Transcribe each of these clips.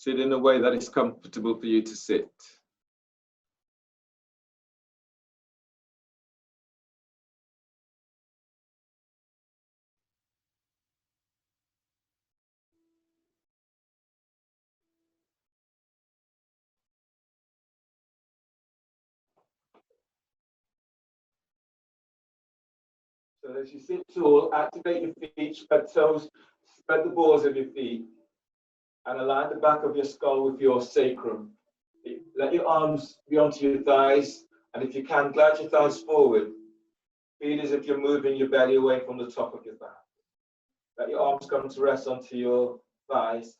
Sit in a way that is comfortable for you to sit. So as you sit tall, activate your feet, spread toes, spread the balls of your feet, and align the back of your skull with your sacrum. Let your arms be onto your thighs, and if you can, glide your thighs forward. Feel as if you're moving your belly away from the top of your back. Let your arms come to rest onto your thighs,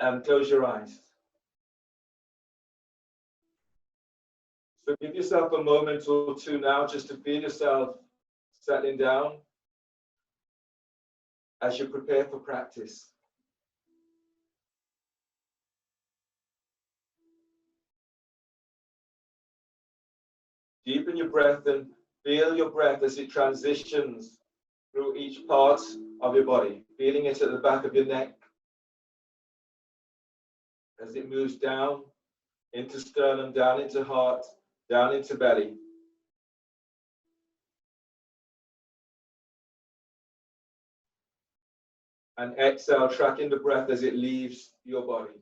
and close your eyes. So give yourself a moment or two now just to feel yourself settling down as you prepare for practice. Deepen your breath and feel your breath as it transitions through each part of your body, feeling it at the back of your neck as it moves down into sternum, down into heart, down into belly. And exhale, tracking the breath as it leaves your body.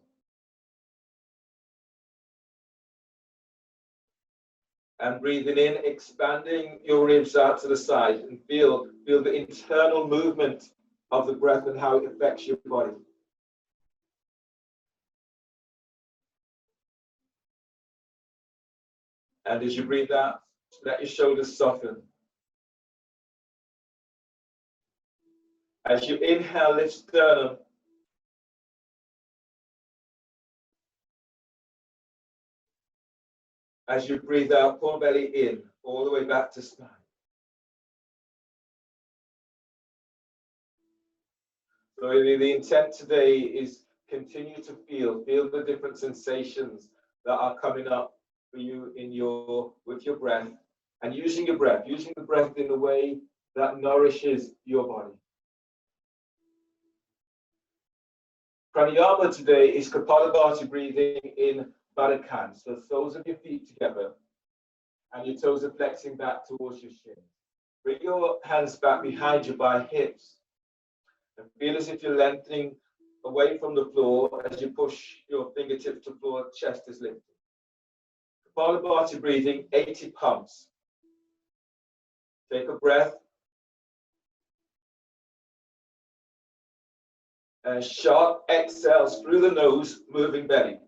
And breathing in, expanding your ribs out to the side, and feel the internal movement of the breath and how it affects your body. And as you breathe out, let your shoulders soften. As you inhale, lift sternum. As you breathe out, pull belly in, all the way back to spine. So the intent today is continue to feel the different sensations that are coming up for you with your breath, and using the breath in a way that nourishes your body. Pranayama today is Kapalabhati breathing in Baddha Kant. So soles of your feet together and your toes are flexing back towards your shins. Bring your hands back behind you by hips and feel as if you're lengthening away from the floor as you push your fingertips to the floor, chest is lifted. Kapalabhati breathing, 80 pumps. Take a breath. And sharp exhales through the nose, moving belly.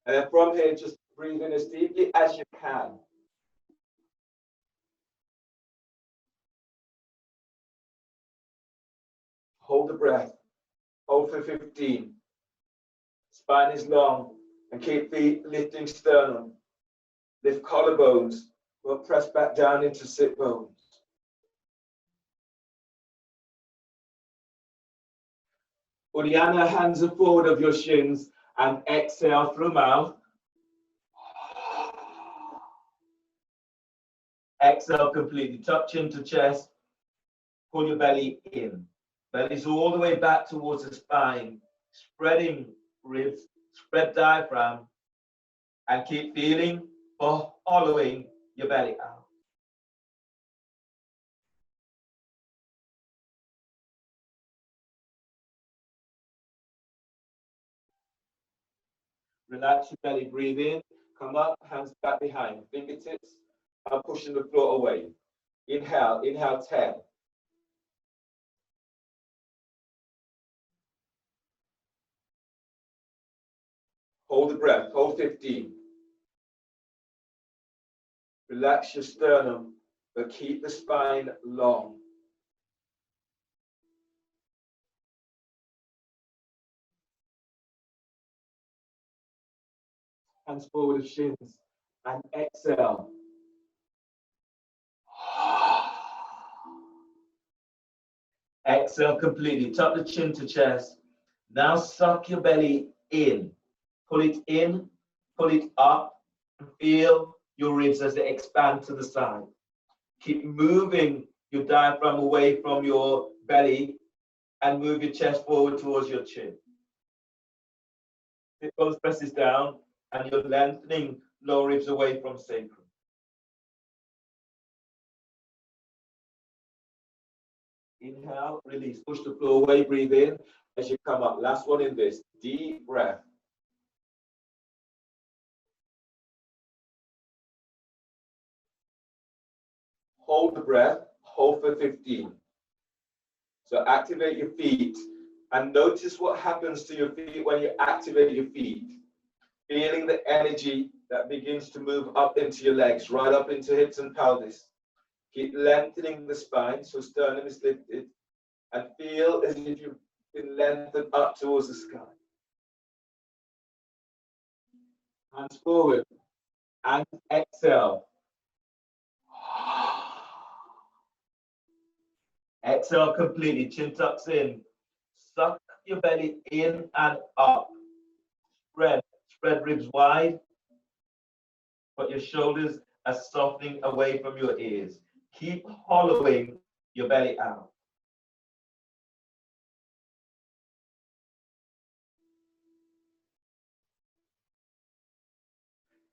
And then from here, just breathe in as deeply as you can. Hold the breath. Hold for 15. Spine is long. And keep feet lifting sternum. Lift collarbones. We'll press back down into sit bones. Uddiyana, hands are forward of your shins. And exhale through mouth. Exhale completely. Tuck chin to chest. Pull your belly in. Belly's all the way back towards the spine. Spreading ribs. Spread diaphragm. And keep feeling or hollowing your belly out. Relax your belly, breathe in, come up, hands back behind. Fingertips are pushing the floor away. Inhale, inhale 10. Hold the breath. Hold 15. Relax your sternum, but keep the spine long. Hands forward of shins and exhale. Exhale completely. Tuck the chin to chest. Now suck your belly in. Pull it in, pull it up, and feel your ribs as they expand to the side. Keep moving your diaphragm away from your belly and move your chest forward towards your chin. Hip bones presses down and you're lengthening lower ribs away from sacrum. Inhale, release, push the floor away, breathe in as you come up. Last one in this, deep breath. Hold the breath, hold for 15. So activate your feet and notice what happens to your feet when you activate your feet. Feeling the energy that begins to move up into your legs, right up into hips and pelvis. Keep lengthening the spine so sternum is lifted and feel as if you've been lengthened up towards the sky. Hands forward and exhale. Exhale completely, chin tucks in. Suck your belly in and up. Spread ribs wide, but your shoulders are softening away from your ears. Keep hollowing your belly out.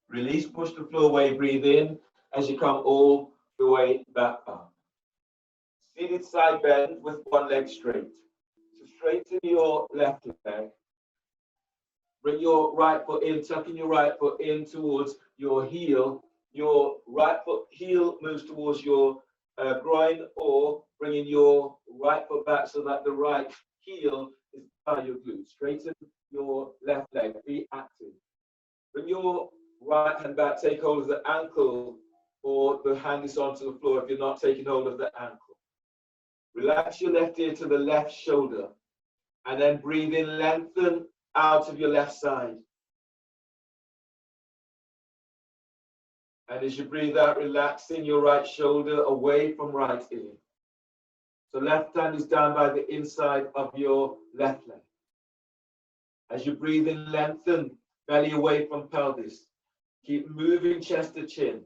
Release, push the floor away, breathe in as you come all the way back up. Seated side bend with one leg straight. So straighten your left leg. Bring your right foot in, tucking your right foot in towards your heel. Your right foot heel moves towards your groin, or bringing your right foot back so that the right heel is by your glute. Straighten your left leg, be active. Bring your right hand back, take hold of the ankle, or the hand is onto the floor if you're not taking hold of the ankle. Relax your left ear to the left shoulder, and then breathe in, lengthen out of your left side. And as you breathe out, relaxing your right shoulder away from right ear. So left hand is down by the inside of your left leg. As you breathe in, lengthen belly away from pelvis. Keep moving chest to chin.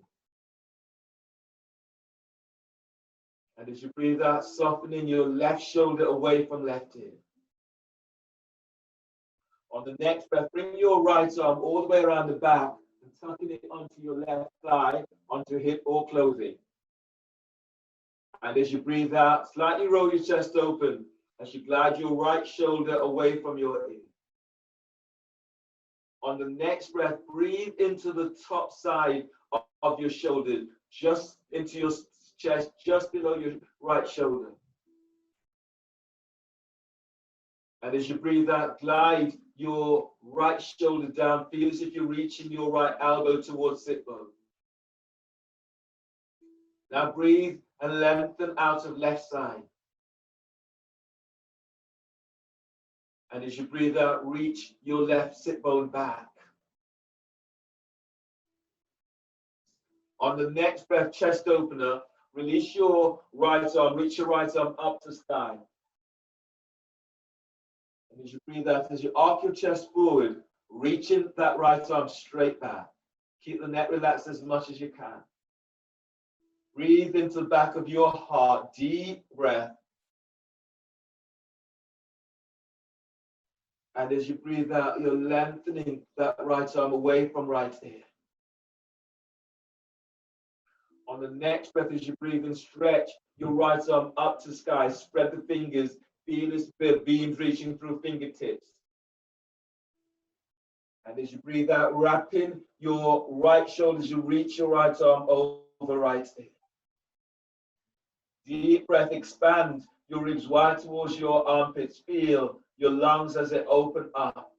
And as you breathe out, softening your left shoulder away from left ear. On the next breath, bring your right arm all the way around the back and tucking it onto your left thigh, onto hip or clothing. And as you breathe out, slightly roll your chest open as you glide your right shoulder away from your ear. On the next breath, breathe into the top side of your shoulder, just into your chest, just below your right shoulder. And as you breathe out, glide your right shoulder down. Feel as if you're reaching your right elbow towards sit bone. Now breathe and lengthen out of left side. And as you breathe out, reach your left sit bone back. On the next breath, chest opener, release your right arm, reach your right arm up to sky. And as you breathe out, as you arc your chest forward, reaching that right arm straight back. Keep the neck relaxed as much as you can. Breathe into the back of your heart, deep breath. And as you breathe out, you're lengthening that right arm away from right ear. On the next breath, as you breathe in, stretch your right arm up to sky. Spread the fingers. Feel this beams reaching through fingertips. And as you breathe out, wrapping your right shoulder as you reach your right arm over right ear. Deep breath, expand your ribs wide towards your armpits. Feel your lungs as they open up.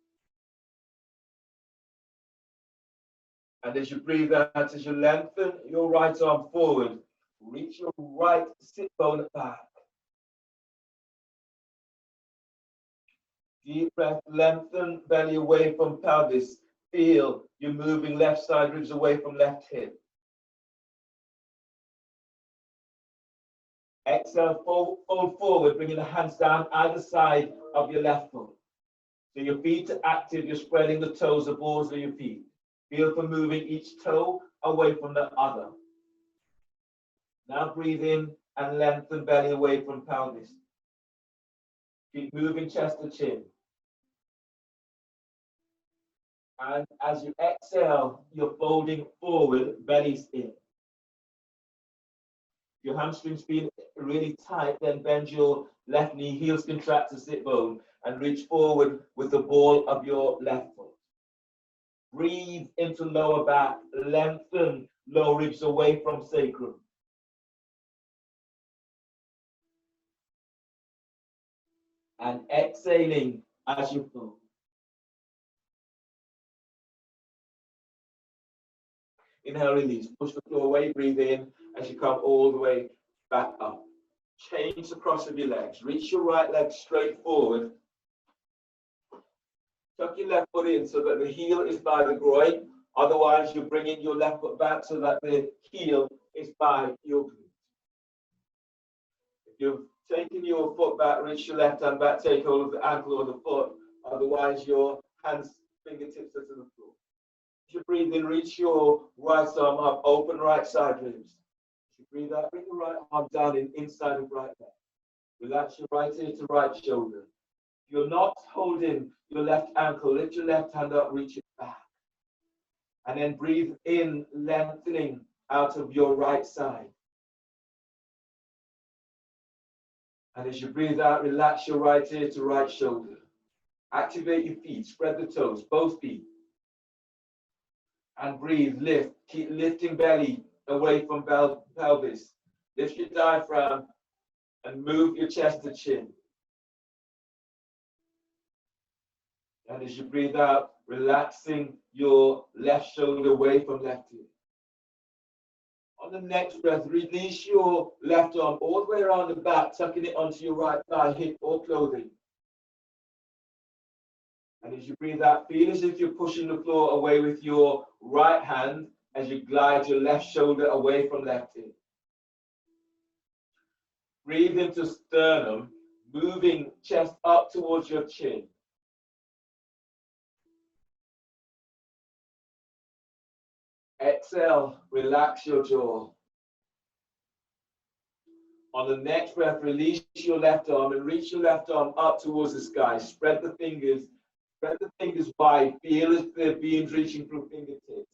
And as you breathe out, as you lengthen your right arm forward, reach your right sit bone back. Deep breath, lengthen belly away from pelvis. Feel you're moving left side ribs away from left hip. Exhale, fold forward, bringing the hands down either side of your left foot. So your feet are active, you're spreading the toes, the balls of your feet. Feel for moving each toe away from the other. Now breathe in and lengthen belly away from pelvis. Keep moving chest to chin. And as you exhale, you're folding forward, belly's in. Your hamstrings feel really tight, then bend your left knee, heels contract to sit bone, and reach forward with the ball of your left foot. Breathe into lower back, lengthen lower ribs away from sacrum. And exhaling as you fold. Inhale, release. Push the floor away, breathe in as you come all the way back up. Change the cross of your legs. Reach your right leg straight forward. Tuck your left foot in so that the heel is by the groin. Otherwise, you're bringing your left foot back so that the heel is by your glute. If you've taken your foot back, reach your left hand back, take hold of the ankle or the foot. Otherwise, your hands, fingertips are to the floor. As you breathe in, reach your right arm up, open right side ribs. As you breathe out, bring the right arm down in inside of right leg. Relax your right ear to right shoulder. If you're not holding your left ankle, lift your left hand up, reach it back. And then breathe in, lengthening out of your right side. And as you breathe out, relax your right ear to right shoulder. Activate your feet, spread the toes, both feet. And breathe, lift, keep lifting belly away from pelvis. Lift your diaphragm and move your chest to chin. And as you breathe out, relaxing your left shoulder away from left ear. On the next breath, release your left arm all the way around the back, tucking it onto your right thigh, hip, or clothing. And as you breathe out, feel as if you're pushing the floor away with your right hand as you glide your left shoulder away from left ear. Breathe into sternum, moving chest up towards your chin. Exhale, relax your jaw. On the next breath, release your left arm and reach your left arm up towards the sky. Spread the fingers wide. Feel as the beams reaching through fingertips.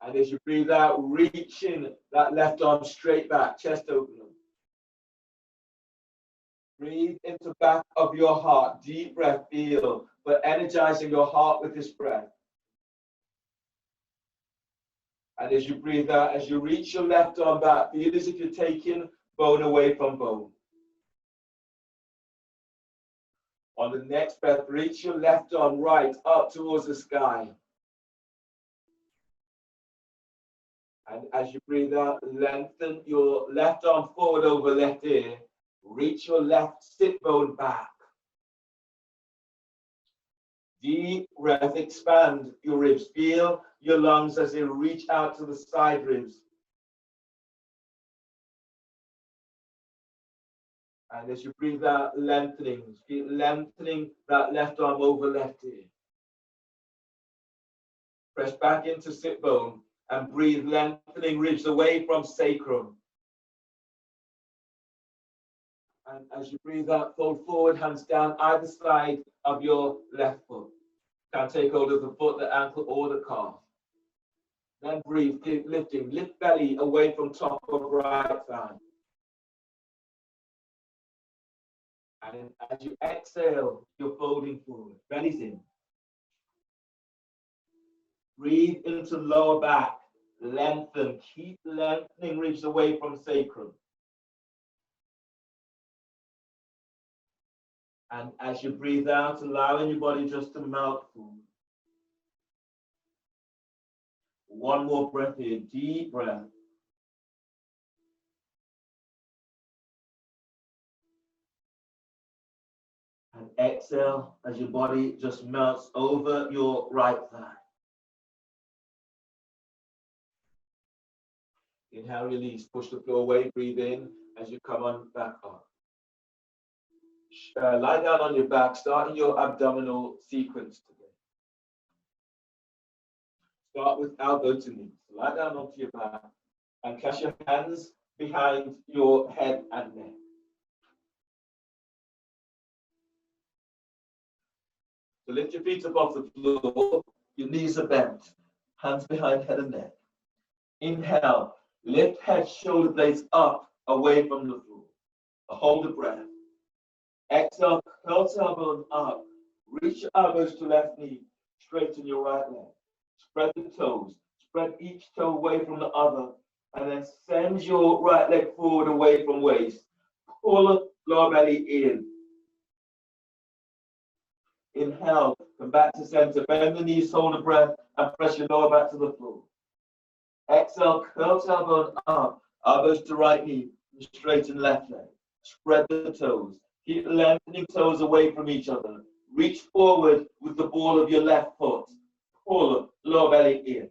And as you breathe out, reaching that left arm straight back, chest open. Breathe into back of your heart. Deep breath, feel, but energizing your heart with this breath. And as you breathe out, as you reach your left arm back, feel as if you're taking bone away from bone. On the next breath, reach your left arm right up towards the sky. And as you breathe out, lengthen your left arm forward over left ear. Reach your left sit bone back. Deep breath, expand your ribs. Feel your lungs as they reach out to the side ribs. And as you breathe out, lengthening that left arm over left ear. Press back into sit bone and breathe, lengthening ribs away from sacrum. And as you breathe out, fold forward, hands down either side of your left foot. You can take hold of the foot, the ankle, or the calf. Then breathe, keep lifting. Lift belly away from top of right thigh. And as you exhale, you're folding forward. Belly's in. Breathe into lower back. Lengthen. Keep lengthening ribs away from sacrum. And as you breathe out, allowing your body just to melt forward. One more breath here, deep breath. And exhale as your body just melts over your right thigh. Inhale, release, push the floor away, breathe in as you come on back up. Lie down on your back, starting your abdominal sequence today. Start with elbow to knee. So lie down onto your back and clasp your hands behind your head and neck. So lift your feet up off the floor, your knees are bent, hands behind head and neck. Inhale, lift head, shoulder blades up, away from the floor. Hold the breath. Exhale, curl tailbone up, reach your elbows to left knee, straighten your right leg. Spread the toes, spread each toe away from the other, and then send your right leg forward away from waist. Pull lower belly in. Inhale, come back to center, bend the knees, hold the breath, and press your lower back to the floor. Exhale, curl tailbone up, elbows to right knee, straighten left leg. Spread the toes. Keep lengthening toes away from each other. Reach forward with the ball of your left foot. Pull lower belly in.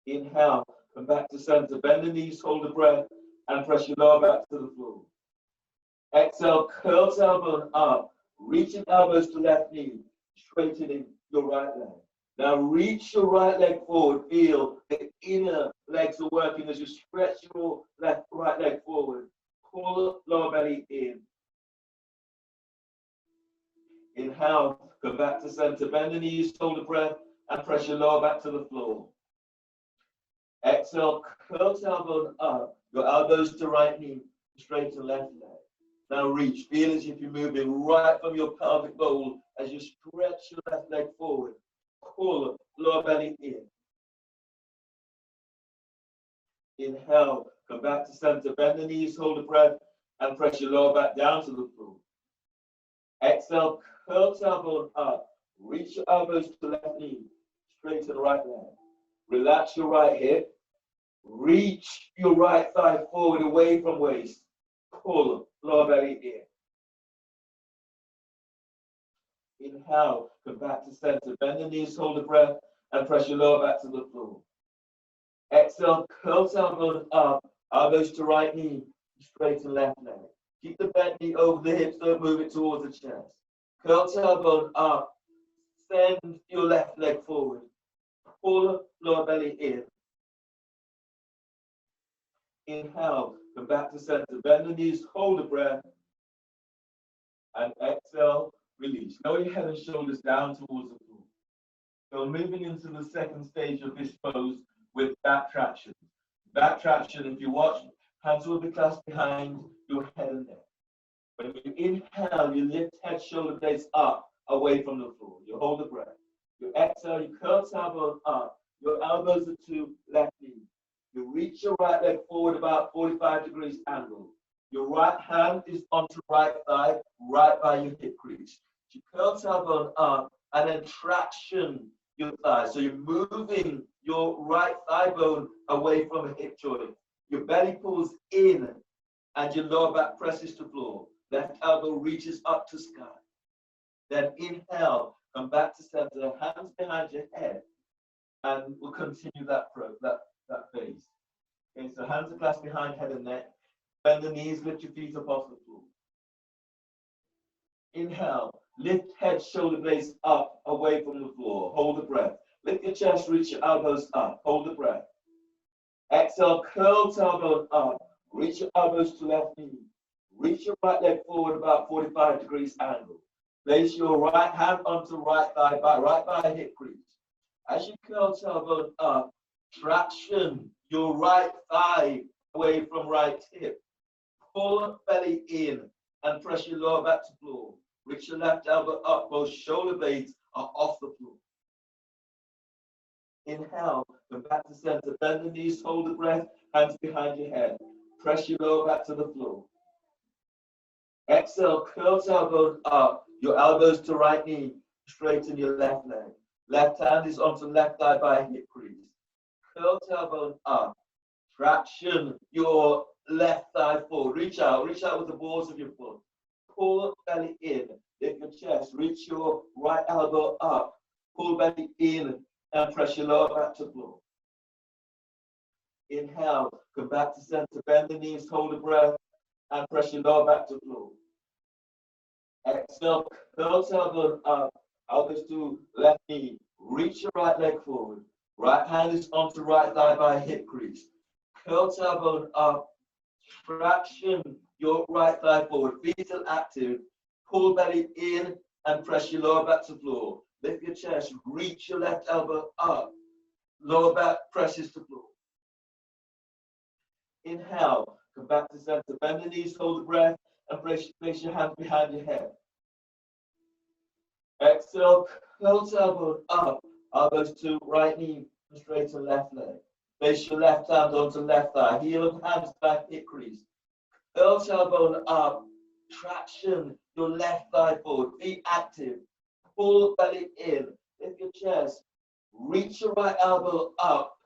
Inhale, come back to center, bend the knees, hold the breath, and press your lower back to the floor. Exhale, curl tailbone up, reaching elbows to left knee, straightening your right leg. Now reach your right leg forward. Feel the inner legs are working as you stretch your right leg forward. Pull lower belly in. Inhale, come back to center, bend the knees, hold the breath, and press your lower back to the floor. Exhale, curl tailbone up, your elbows to right knee, straighten left leg. Now reach, feel as if you're moving right from your pelvic bowl as you stretch your left leg forward. Pull lower belly in. Inhale, come back to center, bend the knees, hold the breath, and press your lower back down to the floor. Exhale, curl tailbone up, reach your elbows to left knee, straighten right leg. Relax your right hip, reach your right thigh forward away from waist. Pull lower belly in. Inhale, come back to center, bend the knees, hold the breath, and press your lower back to the floor. Exhale, curl tailbone up, elbows to right knee, straighten left leg. Keep the bent knee over the hips, don't move it towards the chest. Curl tailbone up, send your left leg forward. Pull lower belly in. Inhale, come back to center, bend the knees, hold the breath, and exhale, release. Lower your head and shoulders down towards the floor. So moving into the second stage of this pose with back traction. Back traction, if you watch, hands will be clasped behind your head and neck. When you inhale, you lift head, shoulder blades up, away from the floor. You hold the breath. You exhale, you curl tailbone up. Your elbows are to left knee. You reach your right leg forward about 45 degrees angle. Your right hand is onto right thigh, right by your hip crease. You curl tailbone up and then traction your thigh. So you're moving your right thigh bone away from a hip joint. Your belly pulls in and your lower back presses to floor. Left elbow reaches up to sky. Then inhale, come back to center, hands behind your head, and we'll continue that phase. Okay, so hands are clasped behind head and neck. Bend the knees, lift your feet up off the floor. Inhale, lift head, shoulder blades up, away from the floor. Hold the breath. Lift your chest, reach your elbows up. Hold the breath. Exhale, curl tailbone up. Reach your elbows to left knee. Reach your right leg forward about 45 degrees angle. Place your right hand onto right thigh, right by hip crease. As you curl tailbone up, traction your right thigh away from right hip. Pull belly in and press your lower back to floor. Reach your left elbow up, both shoulder blades are off the floor. Inhale, come back to center, bend the knees, hold the breath, hands behind your head. Press your lower back to the floor. Exhale, curl tailbone up, your elbows to right knee, straighten your left leg. Left hand is onto left thigh by hip crease. Curl tailbone up. Traction your left thigh forward. Reach out with the balls of your foot. Pull belly in. Lift your chest. Reach your right elbow up. Pull belly in and press your lower back to floor. Inhale, come back to center. Bend the knees, hold the breath, and press your lower back to floor. Exhale, curl tailbone up. Elbows to left knee. Reach your right leg forward. Right hand is onto right thigh by hip crease. Curl tailbone up. Traction your right thigh forward. Feet still active. Pull belly in and press your lower back to floor. Lift your chest. Reach your left elbow up. Lower back presses to floor. Inhale. Come back to center. Bend the knees, hold the breath, and place your hands behind your head. Exhale, curl tailbone up, elbows to right knee, straighten left leg. Place your left hand onto left thigh, heel of hands back, hip crease. Curl tailbone up, traction your left thigh forward, feet active. Pull belly in, lift your chest, reach your right elbow up,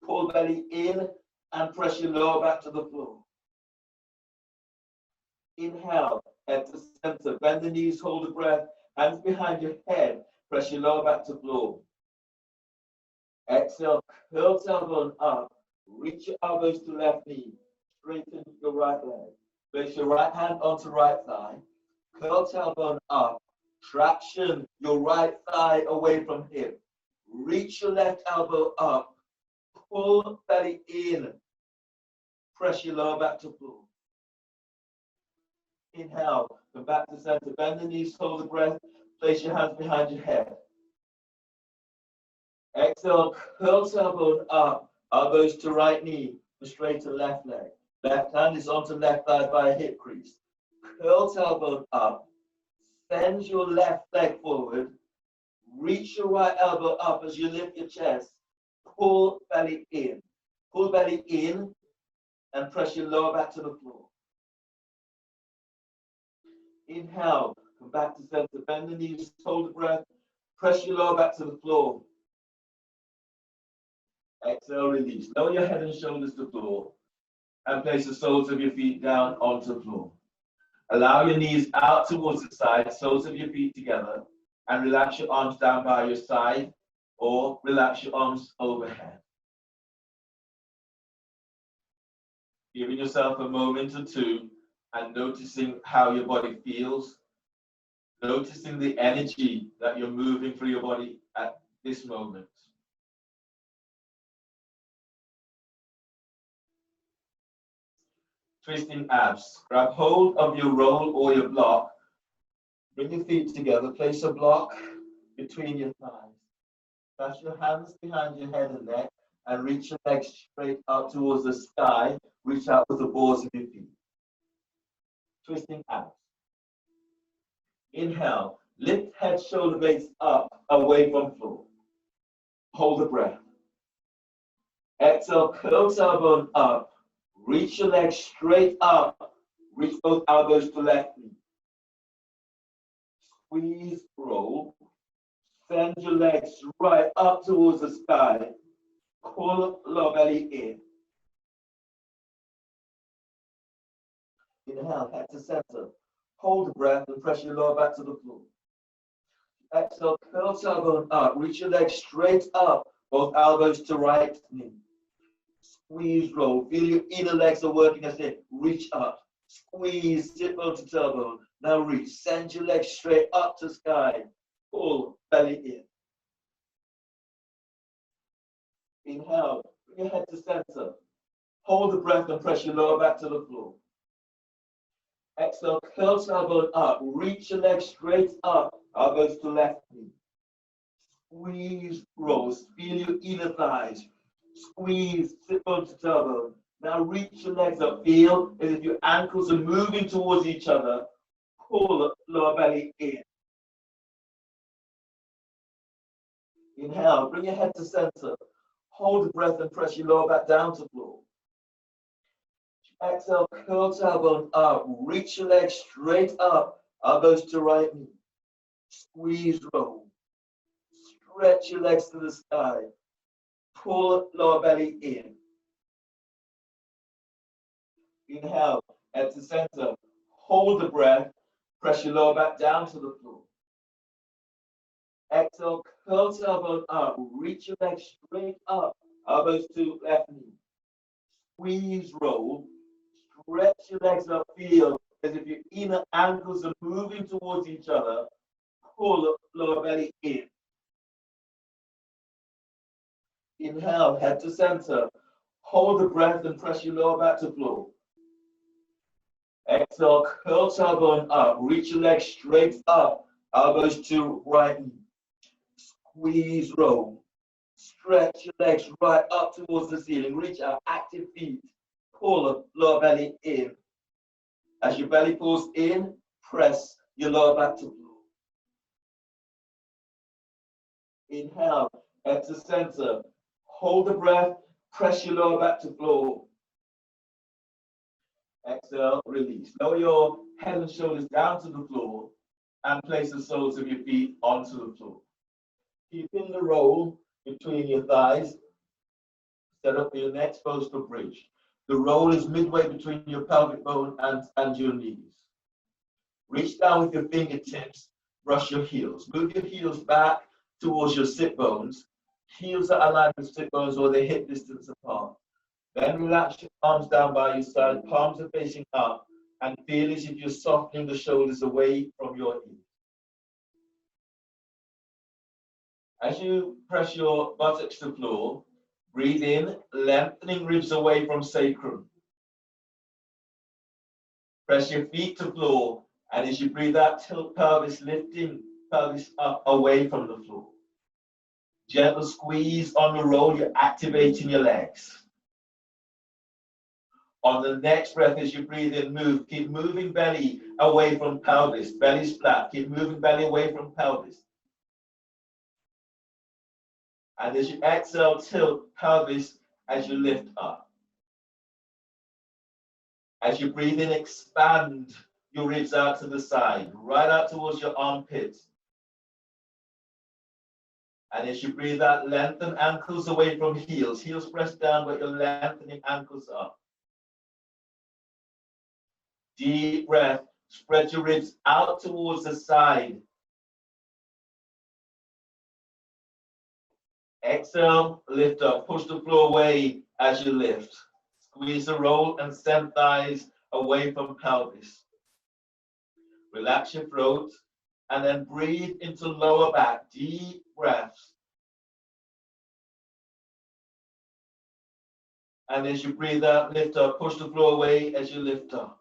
pull belly in, and press your lower back to the floor. Inhale, head to center, bend the knees, hold the breath, hands behind your head, press your lower back to floor. Exhale, curl tailbone up, reach your elbows to left knee, straighten your right leg. Place your right hand onto right thigh, curl tailbone up, traction your right thigh away from hip. Reach your left elbow up, pull belly in, press your lower back to floor. Inhale, come back to center, bend the knees, hold the breath, place your hands behind your head. Exhale, curl tailbone up, elbows to right knee, straighten left leg. Left hand is onto left thigh by a hip crease. Curl tailbone up, bend your left leg forward, reach your right elbow up as you lift your chest, pull belly in. Pull belly in and press your lower back to the floor. Inhale, come back to center, bend the knees, hold the breath, press your lower back to the floor. Exhale, release. Lower your head and shoulders to the floor and place the soles of your feet down onto the floor. Allow your knees out towards the side, soles of your feet together, and relax your arms down by your side or relax your arms overhead. Giving yourself a moment or two and noticing how your body feels, noticing the energy that you're moving through your body at this moment. Twisting abs. Grab hold of your roll or your block. Bring your feet together. Place a block between your thighs. Pass your hands behind your head and neck and reach your legs straight up towards the sky. Reach out with the balls of your feet. Twisting abs. Inhale. Lift head, shoulder blades up, away from floor. Hold the breath. Exhale, curl tailbone up. Reach your legs straight up. Reach both elbows to left knee. Squeeze, roll. Send your legs right up towards the sky. Pull lower belly in. Inhale, head to center. Hold the breath and press your lower back to the floor. Exhale, curl tailbone up. Reach your legs straight up. Both elbows to right knee. Squeeze, roll. Feel your inner legs are working as they reach up. Squeeze, sit bone to tailbone. Now reach. Send your legs straight up to sky. Pull belly in. Inhale. Bring your head to center. Hold the breath and press your lower back to the floor. Exhale, curl tailbone up. Reach your legs straight up. Elbows to left knee. Squeeze, roll. Feel your inner thighs. Squeeze, sit bone to tailbone. Now reach your legs up. Feel as if your ankles are moving towards each other. Pull lower belly in. Inhale, bring your head to center. Hold the breath and press your lower back down to floor. Exhale, curl tailbone up. Reach your legs straight up. Elbows to right knee. Squeeze, roll. Stretch your legs to the sky. Pull lower belly in. Inhale, head to center. Hold the breath. Press your lower back down to the floor. Exhale, curl tailbone up. Reach your legs straight up. Elbows to left knee. Squeeze, roll. Stretch your legs up. Feel as if your inner ankles are moving towards each other. Pull lower belly in. Inhale, head to center. Hold the breath and press your lower back to floor. Exhale, curl tailbone up. Reach your legs straight up. Elbows to right knee. Squeeze, roll. Stretch your legs right up towards the ceiling. Reach out, active feet. Pull lower belly in. As your belly pulls in, press your lower back to floor. Inhale, head to center. Hold the breath, press your lower back to floor. Exhale, release. Lower your head and shoulders down to the floor and place the soles of your feet onto the floor. Keeping the roll between your thighs, set up your neck pose for bridge. The roll is midway between your pelvic bone and your knees. Reach down with your fingertips, brush your heels. Move your heels back towards your sit bones. Heels that align with sit bones or they're hip distance apart. Then relax your arms down by your side, palms are facing up, and feel as if you're softening the shoulders away from your ears. As you press your buttocks to the floor, breathe in, lengthening ribs away from sacrum. Press your feet to floor, and as you breathe out, tilt pelvis, lifting pelvis up away from the floor. Gentle squeeze on the roll, you're activating your legs. On the next breath, as you breathe in, move. Keep moving belly away from pelvis. Belly's flat. Keep moving belly away from pelvis. And as you exhale, tilt pelvis as you lift up. As you breathe in, expand your ribs out to the side, right out towards your armpits. And as you breathe out, lengthen ankles away from heels. Heels press down, but you're lengthening ankles up. Deep breath. Spread your ribs out towards the side. Exhale, lift up. Push the floor away as you lift. Squeeze the roll and send thighs away from pelvis. Relax your throat and then breathe into lower back. Deep breaths. And as you breathe out, lift up. Push the floor away as you lift up.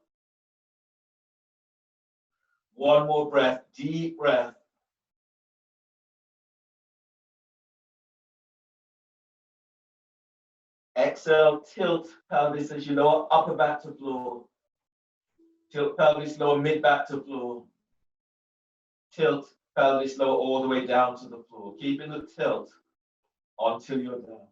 One more breath. Deep breath. Exhale, tilt pelvis as you lower upper back to floor. Tilt pelvis, lower mid back to floor. Tilt pelvis, lower all the way down to the floor. Keeping the tilt until you're down.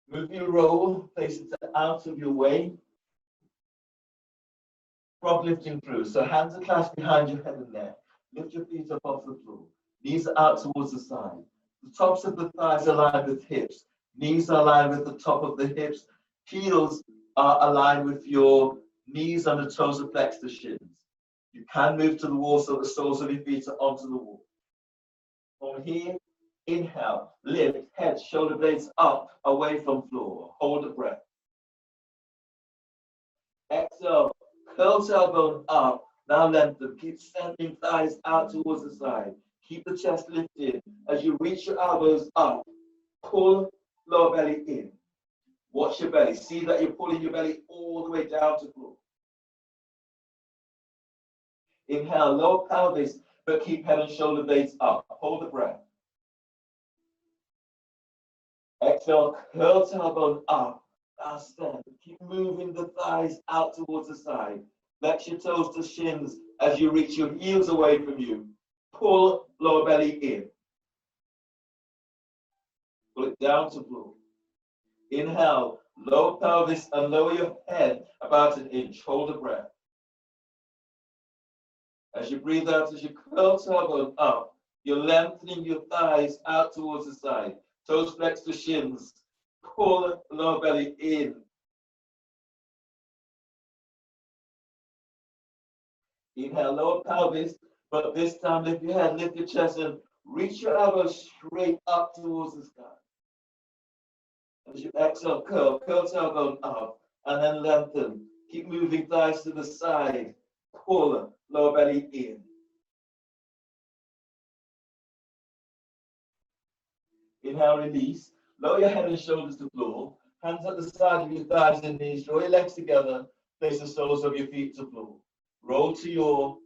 Move your roll, place it out of your way. Frog lifting through. So hands are clasped behind your head and neck. Lift your feet up off the floor. Knees are out towards the side. The tops of the thighs align with hips. Knees are aligned with the top of the hips. Heels are aligned with your knees and the toes are flexed to shins. You can move to the wall so the soles of your feet are onto the wall. From here, inhale, lift, head, shoulder blades up, away from floor. Hold the breath. Exhale, curl tailbone up. Now lengthen. Keep sending thighs out towards the side. Keep the chest lifted. As you reach your elbows up, pull lower belly in. Watch your belly. See that you're pulling your belly all the way down to floor. Inhale, lower pelvis, but keep head and shoulder blades up. Hold the breath. Exhale, curl tailbone up. Now stand. Keep moving the thighs out towards the side. Flex your toes to shins as you reach your heels away from you. Pull lower belly in. Pull it down to floor. Inhale, lower pelvis and lower your head about an inch. Hold the breath. As you breathe out, as you curl tailbone up, you're lengthening your thighs out towards the side. Toes flex to shins. Pull the lower belly in. Inhale, lower pelvis, but this time lift your head, lift your chest, and reach your elbows straight up towards the sky. As you exhale, curl tailbone up, and then lengthen. Keep moving thighs to the side. Pull lower belly in. Inhale, release. Lower your head and shoulders to the floor. Hands at the side of your thighs and knees. Draw your legs together. Place the soles of your feet to the floor. Roll to your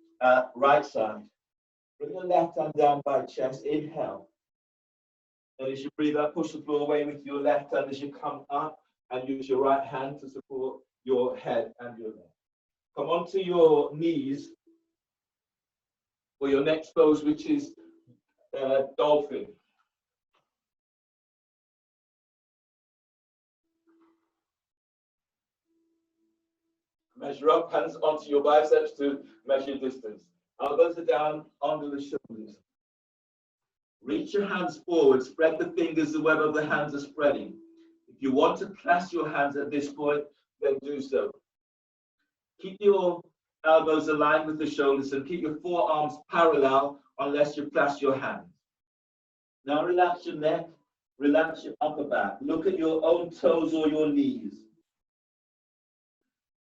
right side. Bring your left hand down by chest. Inhale. And as you breathe out, push the floor away with your left hand as you come up, and use your right hand to support your head and your neck. Come onto your knees for your next pose, which is dolphin. Measure up, hands onto your biceps to measure distance. Elbows are down under the shoulders. Reach your hands forward, spread the fingers the web of the hands are spreading. If you want to clasp your hands at this point, then do so. Keep your elbows aligned with the shoulders and keep your forearms parallel unless you clasp your hands. Now relax your neck, relax your upper back. Look at your own toes or your knees.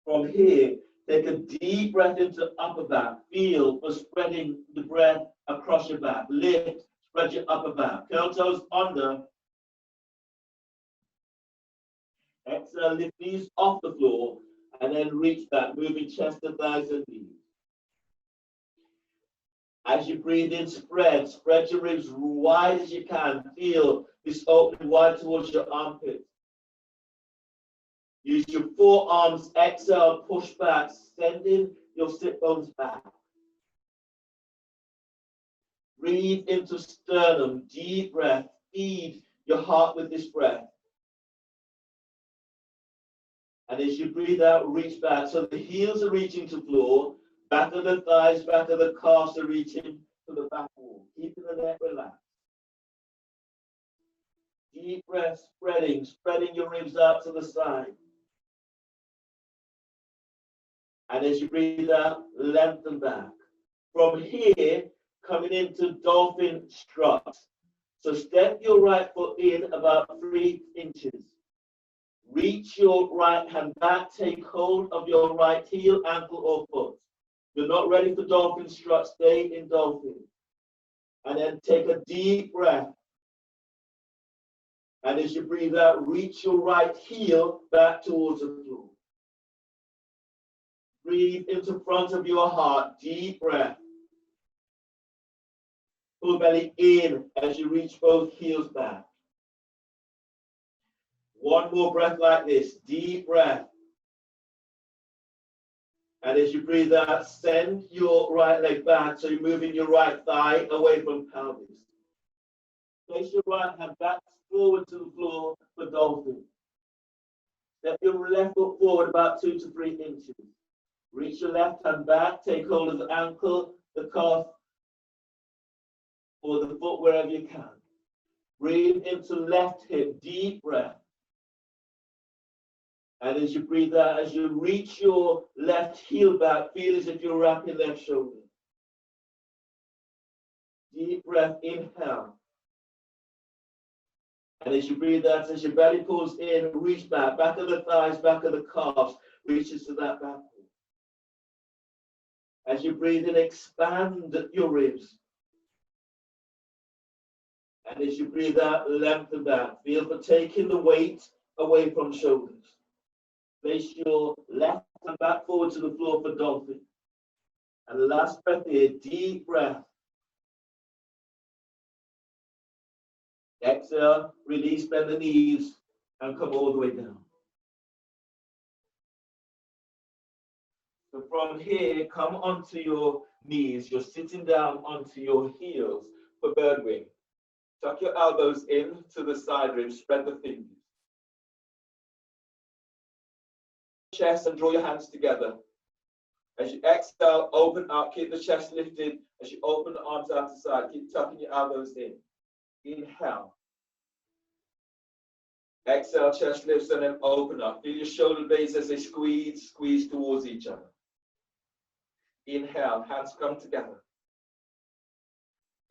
From here, take a deep breath into upper back. Feel for spreading the breath across your back. Lift, spread your upper back. Curl toes under. Exhale, lift knees off the floor, and then reach back, moving chest to thighs and knees. As you breathe in, spread your ribs wide as you can. Feel this opening wide towards your armpits. Use your forearms, exhale, push back, sending your sit bones back. Breathe into sternum, deep breath. Feed your heart with this breath. And as you breathe out, reach back. So the heels are reaching to floor, back of the thighs, back of the calves are reaching to the back wall. Keeping the neck relaxed. Deep breath, spreading your ribs out to the side. And as you breathe out, lengthen back. From here, coming into dolphin strut. So step your right foot in about 3 inches. Reach your right hand back, take hold of your right heel, ankle, or foot. You're not ready for dolphin strut, stay in dolphin. And then take a deep breath. And as you breathe out, reach your right heel back towards the floor. Breathe into front of your heart, deep breath. Pull belly in as you reach both heels back. One more breath like this, deep breath. And as you breathe out, send your right leg back so you're moving your right thigh away from pelvis. Place your right hand back forward to the floor for dolphin. Step your left foot forward about 2 to 3 inches. Reach your left hand back, take hold of the ankle, the calf, or the foot wherever you can. Breathe into left hip, deep breath. And as you breathe out, as you reach your left heel back, feel as if you're wrapping left shoulder. Deep breath, inhale. And as you breathe out, as your belly pulls in, reach back, back of the thighs, back of the calves, reaches to that back. As you breathe in, expand your ribs. And as you breathe out, lengthen back. Feel for taking the weight away from shoulders. Place your left hand back forward to the floor for dolphin. And the last breath here, deep breath. Exhale, release, bend the knees, and come all the way down. So from here, come onto your knees. You're sitting down onto your heels for bird wing. Tuck your elbows in to the side ribs, spread the fingers. Chest and draw your hands together. As you exhale, open up, keep the chest lifted. As you open the arms out to side, keep tucking your elbows in. Inhale. Exhale, chest lifts and then open up. Feel your shoulder blades as they squeeze towards each other. Inhale, hands come together.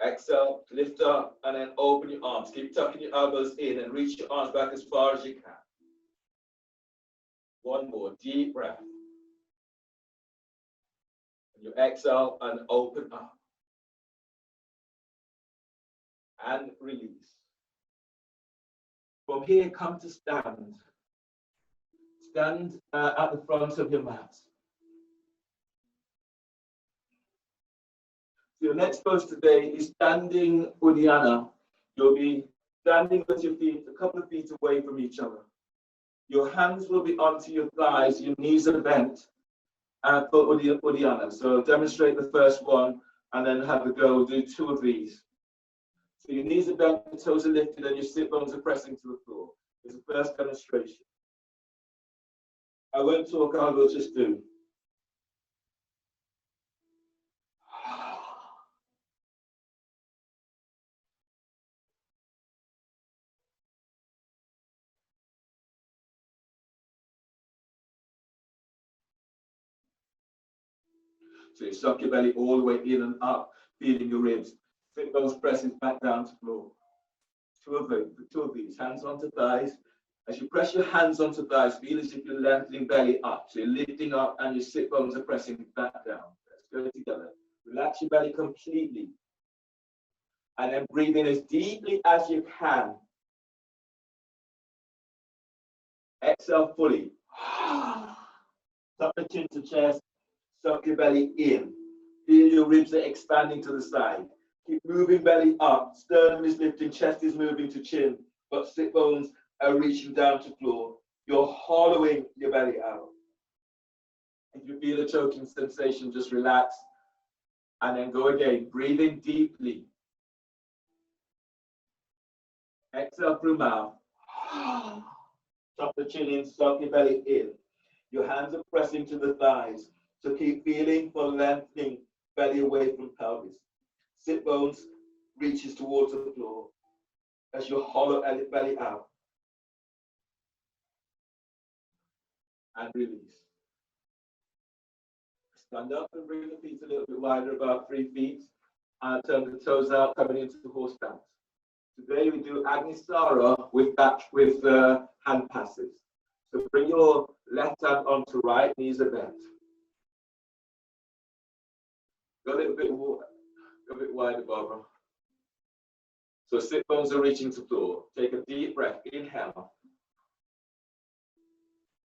Exhale, lift up and then open your arms. Keep tucking your elbows in and reach your arms back as far as you can. One more deep breath. And you exhale and open up. And release. From here, come to stand. Stand at the front of your mat. So your next pose today is standing Uddiyana. You'll be standing with your feet a couple of feet away from each other. Your hands will be onto your thighs, your knees are bent for Uddiyana. So demonstrate the first one and then have a go. Do 2 of these. So your knees are bent, your toes are lifted, and your sit bones are pressing to the floor. It's the first demonstration. I won't talk, I will just do. So you suck your belly all the way in and up, feeling your ribs. Sit bones pressing back down to floor. 2 of these, hands onto thighs. As you press your hands onto thighs, feel as if you're lengthening belly up. So you're lifting up and your sit bones are pressing back down. Let's go together. Relax your belly completely. And then breathe in as deeply as you can. Exhale fully. Tuck the chin to chest. Suck your belly in. Feel your ribs are expanding to the side. Keep moving belly up. Sternum is lifting, chest is moving to chin, but sit bones are reaching down to floor. You're hollowing your belly out. If you feel a choking sensation, just relax and then go again. Breathe in deeply. Exhale through mouth. Tuck the chin in, suck your belly in. Your hands are pressing to the thighs. So keep feeling for lengthening belly away from pelvis. Sit bones reaches towards the floor as you hollow belly out. And release. Stand up and bring the feet a little bit wider, about 3 feet. And turn the toes out, coming into the horse stance. Today we do Agnisara with hand passes. So bring your left hand onto right, knees are bent. Go a little bit wider, Barbara. So sit bones are reaching to floor. Take a deep breath. Inhale.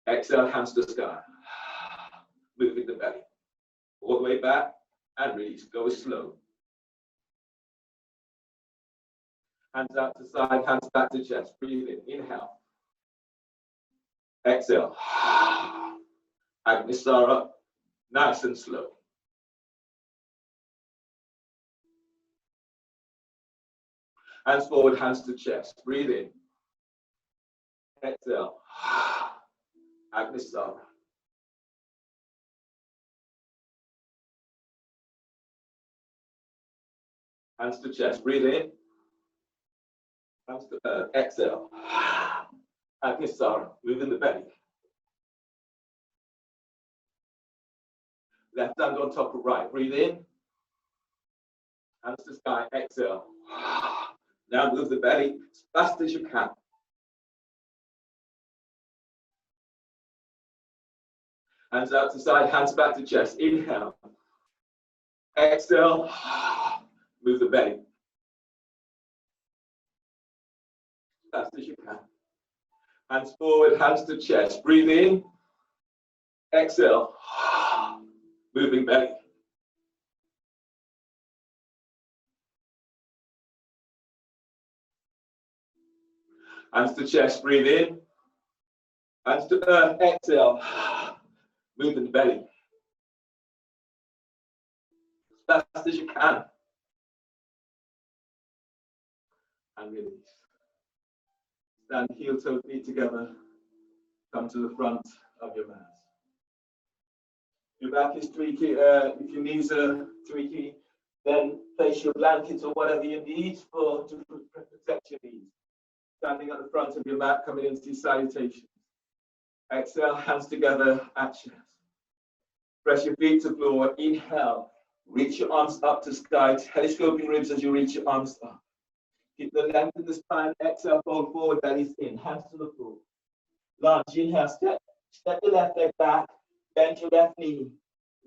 Exhale, hands to sky. Moving the belly. All the way back and release. Go slow. Hands out to side, hands back to chest. Breathe in. Inhale. Exhale. Agnisara. Nice and slow. Hands forward, hands to chest. Breathe in. Exhale. Agnisara. Hands to chest. Breathe in. Hands to earth. Exhale. Agnisara. Moving the belly. Left hand on top of right. Breathe in. Hands to sky. Exhale. Now move the belly as fast as you can. Hands out to side, hands back to chest. Inhale. Exhale. Move the belly. As fast as you can. Hands forward, hands to chest. Breathe in. Exhale. Moving belly. Hands to chest, breathe in. Hands to earth, exhale. Moving the belly. As fast as you can. And release. Stand heel toe feet together. Come to the front of your mat. Your back is tweaky. If your knees are tweaky, then place your blanket or whatever you need to protect your knees. Standing at the front of your mat, coming into salutation. Exhale, hands together at chest. Press your feet to floor. Inhale. Reach your arms up to sky, telescoping ribs as you reach your arms up. Keep the length in the spine. Exhale, fold forward, bellies in, hands to the floor. Lunge, inhale, step your left leg back, bend your left knee.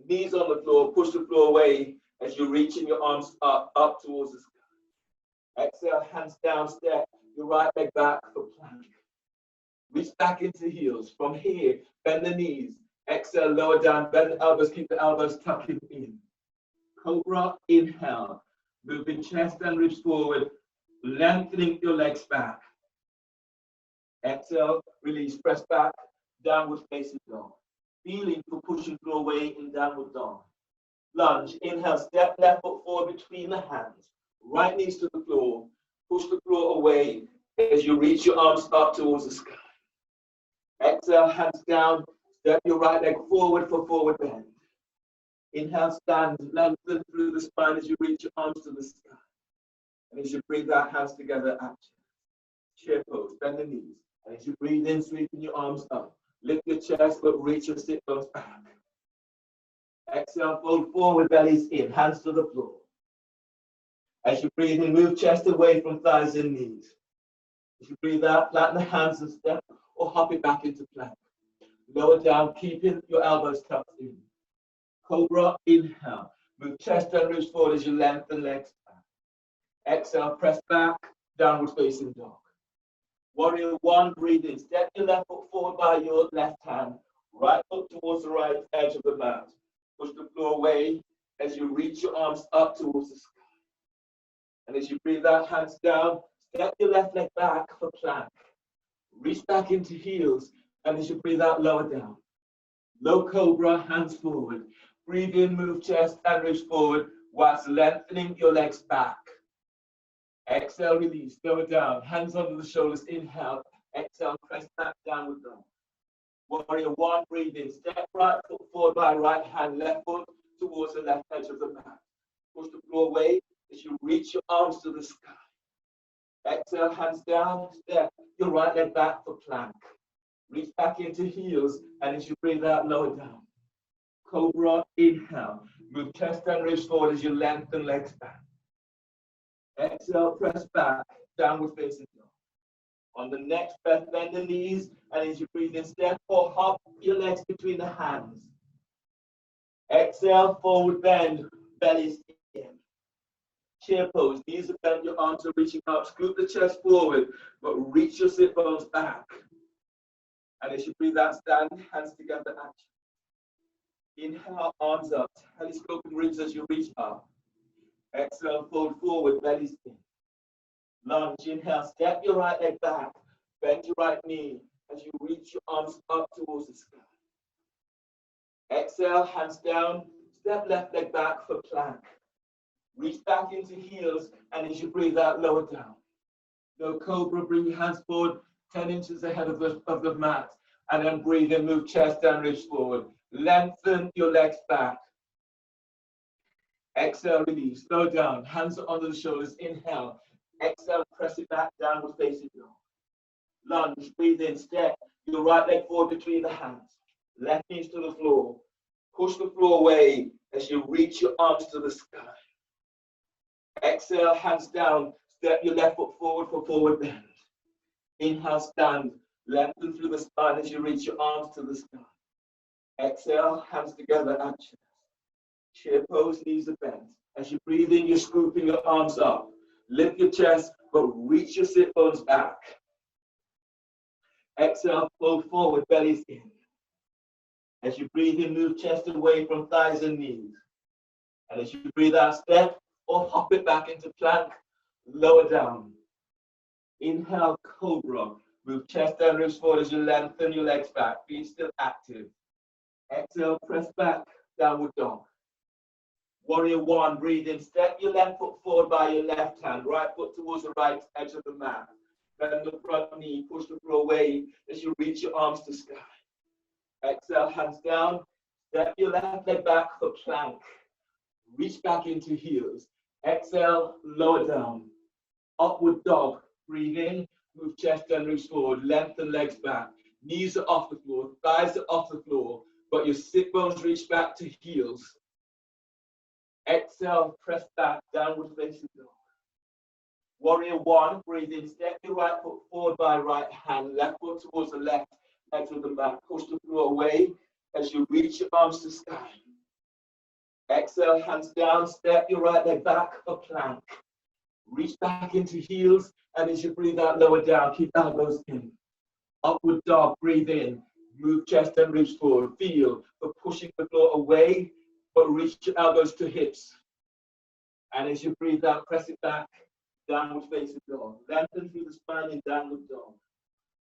Knees on the floor, push the floor away as you're reaching your arms up towards the sky. Exhale, hands down, step your right leg back for plank. Reach back into heels. From here, bend the knees. Exhale, lower down, bend the elbows, keep the elbows tucking in. Cobra, inhale, moving chest and ribs forward, lengthening your legs back. Exhale, release, press back, downward facing dog. Feeling for pushing floor away in downward dog. Lunge, inhale, step left foot forward between the hands. Right knees to the floor, push the floor away as you reach your arms up towards the sky. Exhale, hands down, step your right leg forward for forward bend. Inhale, stand, lengthen through the spine as you reach your arms to the sky. And as you breathe out, hands together at chair pose, bend the knees. And as you breathe in, sweeping your arms up. Lift your chest, but reach your sit bones back. Exhale, fold forward, bellies in, hands to the floor. As you breathe in, move chest away from thighs and knees. As you breathe out, flatten the hands and step, or hop it back into plank. Lower down, keeping your elbows tucked in. Cobra, inhale. Move chest and ribs forward as you lengthen legs back. Exhale, press back, downward facing dog. Warrior one, breathe in. Step your left foot forward by your left hand. Right foot towards the right edge of the mat. Push the floor away as you reach your arms up towards the sky. And as you breathe out, hands down, step your left leg back for plank. Reach back into heels, and as you breathe out, lower down. Low cobra, hands forward. Breathe in, move chest and ribs forward whilst lengthening your legs back. Exhale, release, lower down, hands under the shoulders, inhale. Exhale, press back, downward dog. Warrior one, breathe in. Step right foot forward by right hand, left foot towards the left edge of the mat. Push the floor away as you reach your arms to the sky. Exhale, hands down, step your right leg back for plank. Reach back into heels, and as you breathe out, lower down. Cobra, inhale. Move chest and ribs forward as you lengthen legs back. Exhale, press back, downward facing dog. On the next breath, bend the knees, and as you breathe in, step or hop your legs between the hands. Exhale, forward bend, bellies in. Chair pose, knees are bent, your arms are reaching up. Scoop the chest forward, but reach your sit bones back. And as you breathe out, stand, hands together, action. Inhale, arms up, telescoping ribs as you reach up. Exhale, fold forward, bellies in. Lunge, inhale, step your right leg back, bend your right knee as you reach your arms up towards the sky. Exhale, hands down, step left leg back for plank. Reach back into heels, and as you breathe out, lower down. No cobra, bring your hands forward 10 inches ahead of the mat, and then breathe in, move chest and ribs forward. Lengthen your legs back. Exhale, release, slow down, hands are under the shoulders, inhale. Exhale, press it back, downward facing dog. Lunge, breathe in, step your right leg forward between the hands. Left knees to the floor. Push the floor away as you reach your arms to the sky. Exhale, hands down, step your left foot forward for forward bend. Inhale, stand, lengthen through the spine as you reach your arms to the sky. Exhale, hands together at chest. Chair pose, knees are bent. As you breathe in, you're scooping your arms up. Lift your chest, but reach your sit bones back. Exhale, fold forward, bellies in. As you breathe in, move chest away from thighs and knees. And as you breathe out, step or hop it back into plank, lower down. Inhale, cobra. Move chest and ribs forward as you lengthen your legs back. Feet still active. Exhale, press back, downward dog. Warrior one, breathe in. Step your left foot forward by your left hand. Right foot towards the right edge of the mat. Bend the front knee. Push the floor away as you reach your arms to sky. Exhale, hands down. Step your left leg back for plank. Reach back into heels. Exhale, lower down. Upward dog. Breathe in, move chest and ribs forward. Lengthen legs back. Knees are off the floor, thighs are off the floor, but your sit bones reach back to heels. Exhale, press back, downward facing dog. Warrior one, breathe in, step your right foot forward by right hand, left foot towards the left, leg to the back. Push the floor away as you reach your arms to sky. Exhale, hands down, step your right leg back for plank. Reach back into heels, and as you breathe out, lower down, keep elbows in. Upward dog, breathe in, move chest and ribs forward. Feel for pushing the floor away, but reach your elbows to hips. And as you breathe out, press it back, downward facing dog. Lengthen through the spine in downward dog.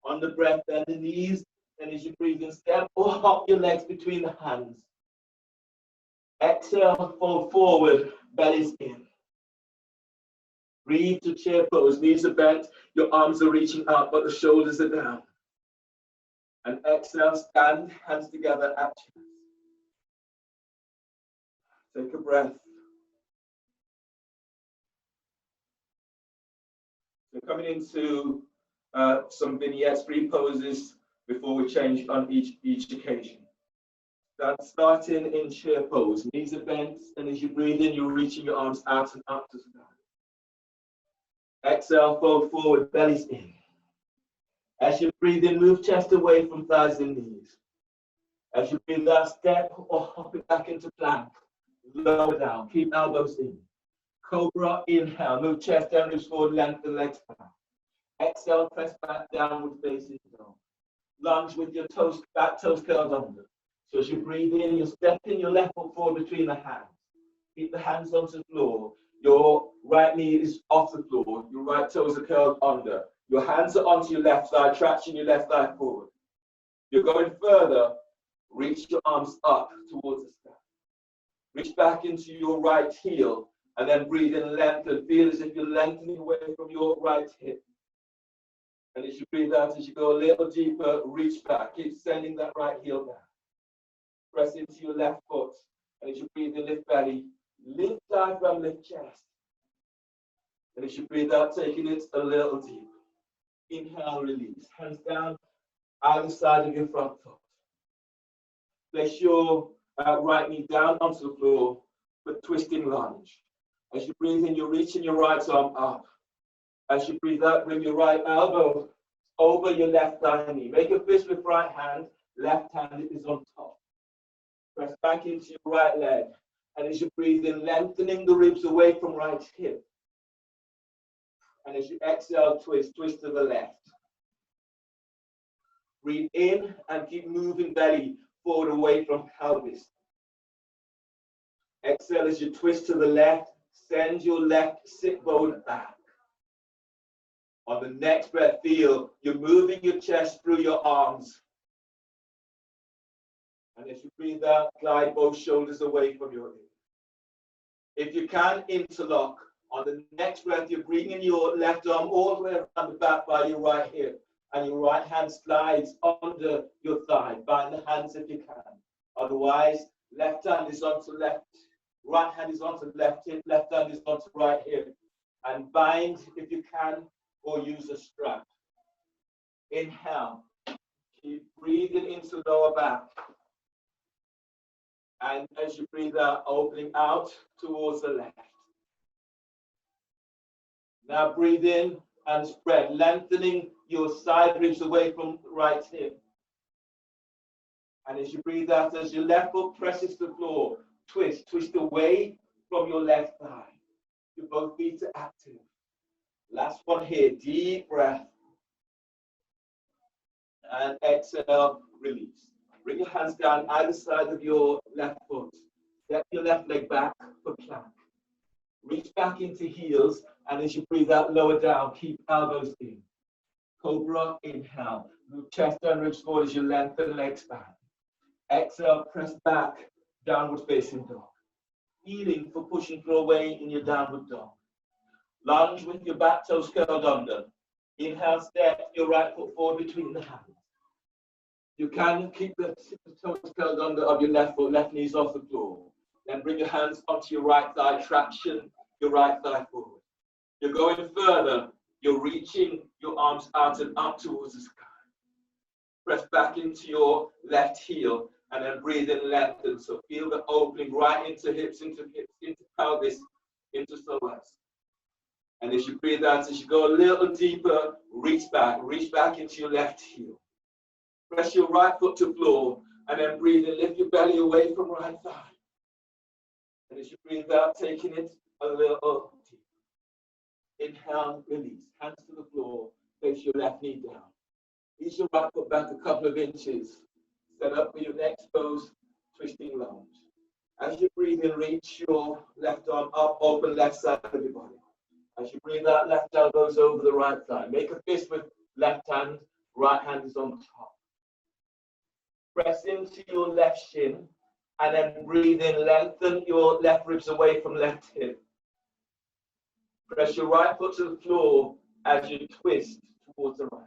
On the breath, bend the knees, and as you breathe in, step or hop your legs between the hands. Exhale, fold forward, bellies in. Breathe to chair pose, knees are bent, your arms are reaching up, but the shoulders are down. And exhale, stand, hands together at chest. Take a breath. So coming into some vignettes, 3 poses before we change on each occasion. Starting in chair pose, knees are bent, and as you breathe in, you're reaching your arms out and up to sky. Exhale, fold forward, bellies in. As you breathe in, move chest away from thighs and knees. As you breathe out, step or hop it back into plank. Lower down, keep elbows in. Cobra, inhale, move chest and ribs forward, lengthen legs back. Exhale, press back, downward facing dog. Lunge with your toes, back toes curled under. So as you breathe in, you're stepping your left foot forward between the hands. Keep the hands onto the floor. Your right knee is off the floor. Your right toes are curled under. Your hands are onto your left side, traction your left thigh forward. You're going further. Reach your arms up towards the sky. Reach back into your right heel, and then breathe in and lengthen. Feel as if you're lengthening away from your right hip. And as you breathe out, as you go a little deeper, reach back. Keep sending that right heel down. Press into your left foot. And as you breathe in, lift belly. Lift diaphragm, lift chest. And as you breathe out, taking it a little deeper. Inhale, release. Hands down, either side of your front foot. Place your right knee down onto the floor with twisting lunge. As you breathe in, you're reaching your right arm up. As you breathe out, bring your right elbow over your left thigh knee. Make a fist with right hand, left hand is on top. Press back into your right leg. And as you breathe in, lengthening the ribs away from right hip. And as you exhale, twist to the left. Breathe in and keep moving belly forward away from pelvis. Exhale as you twist to the left, send your left sit bone back. On the next breath, feel you're moving your chest through your arms. And as you breathe out, glide both shoulders away from your ear. If you can, interlock. On the next breath, you're bringing your left arm all the way around the back by your right hip. And your right hand slides under your thigh. Bind the hands if you can. Otherwise, left hand is onto left. Right hand is onto left hip. Left hand is onto right hip. And bind if you can, or use a strap. Inhale. Keep breathing into lower back. And as you breathe out, opening out towards the left. Now breathe in and spread, lengthening your side ribs away from the right hip. And as you breathe out, as your left foot presses the floor, twist away from your left thigh. Your both feet are active. Last one here, deep breath. And exhale, release. Bring your hands down either side of your left foot. Step your left leg back for plank. Reach back into heels, and as you breathe out, lower down, keep elbows in. Cobra, inhale. Move chest and ribs forward as you lengthen legs back. Exhale, press back, downward facing dog. Feeling for pushing through away in your downward dog. Lunge with your back toes curled under. Inhale, step your right foot forward between the hands. You can keep the toes curled under of your left foot, left knees off the floor. Then bring your hands onto your right thigh, traction your right thigh forward. You're going further. You're reaching your arms out and up towards the sky. Press back into your left heel and then breathe in, lengthen. So feel the opening right into hips, into pelvis, into psoas. And as you breathe out, as you go a little deeper, reach back into your left heel. Press your right foot to floor and then breathe in, lift your belly away from right thigh. And as you breathe out, taking it a little deeper. Inhale, release. Hands to the floor, place your left knee down. Ease your right foot back a couple of inches. Set up for your next pose, twisting lunge. As you breathe in, reach your left arm up, open left side of your body. As you breathe out, left elbows over the right thigh. Make a fist with left hand, right hand is on top. Press into your left shin, and then breathe in, lengthen your left ribs away from left hip. Press your right foot to the floor as you twist towards the right.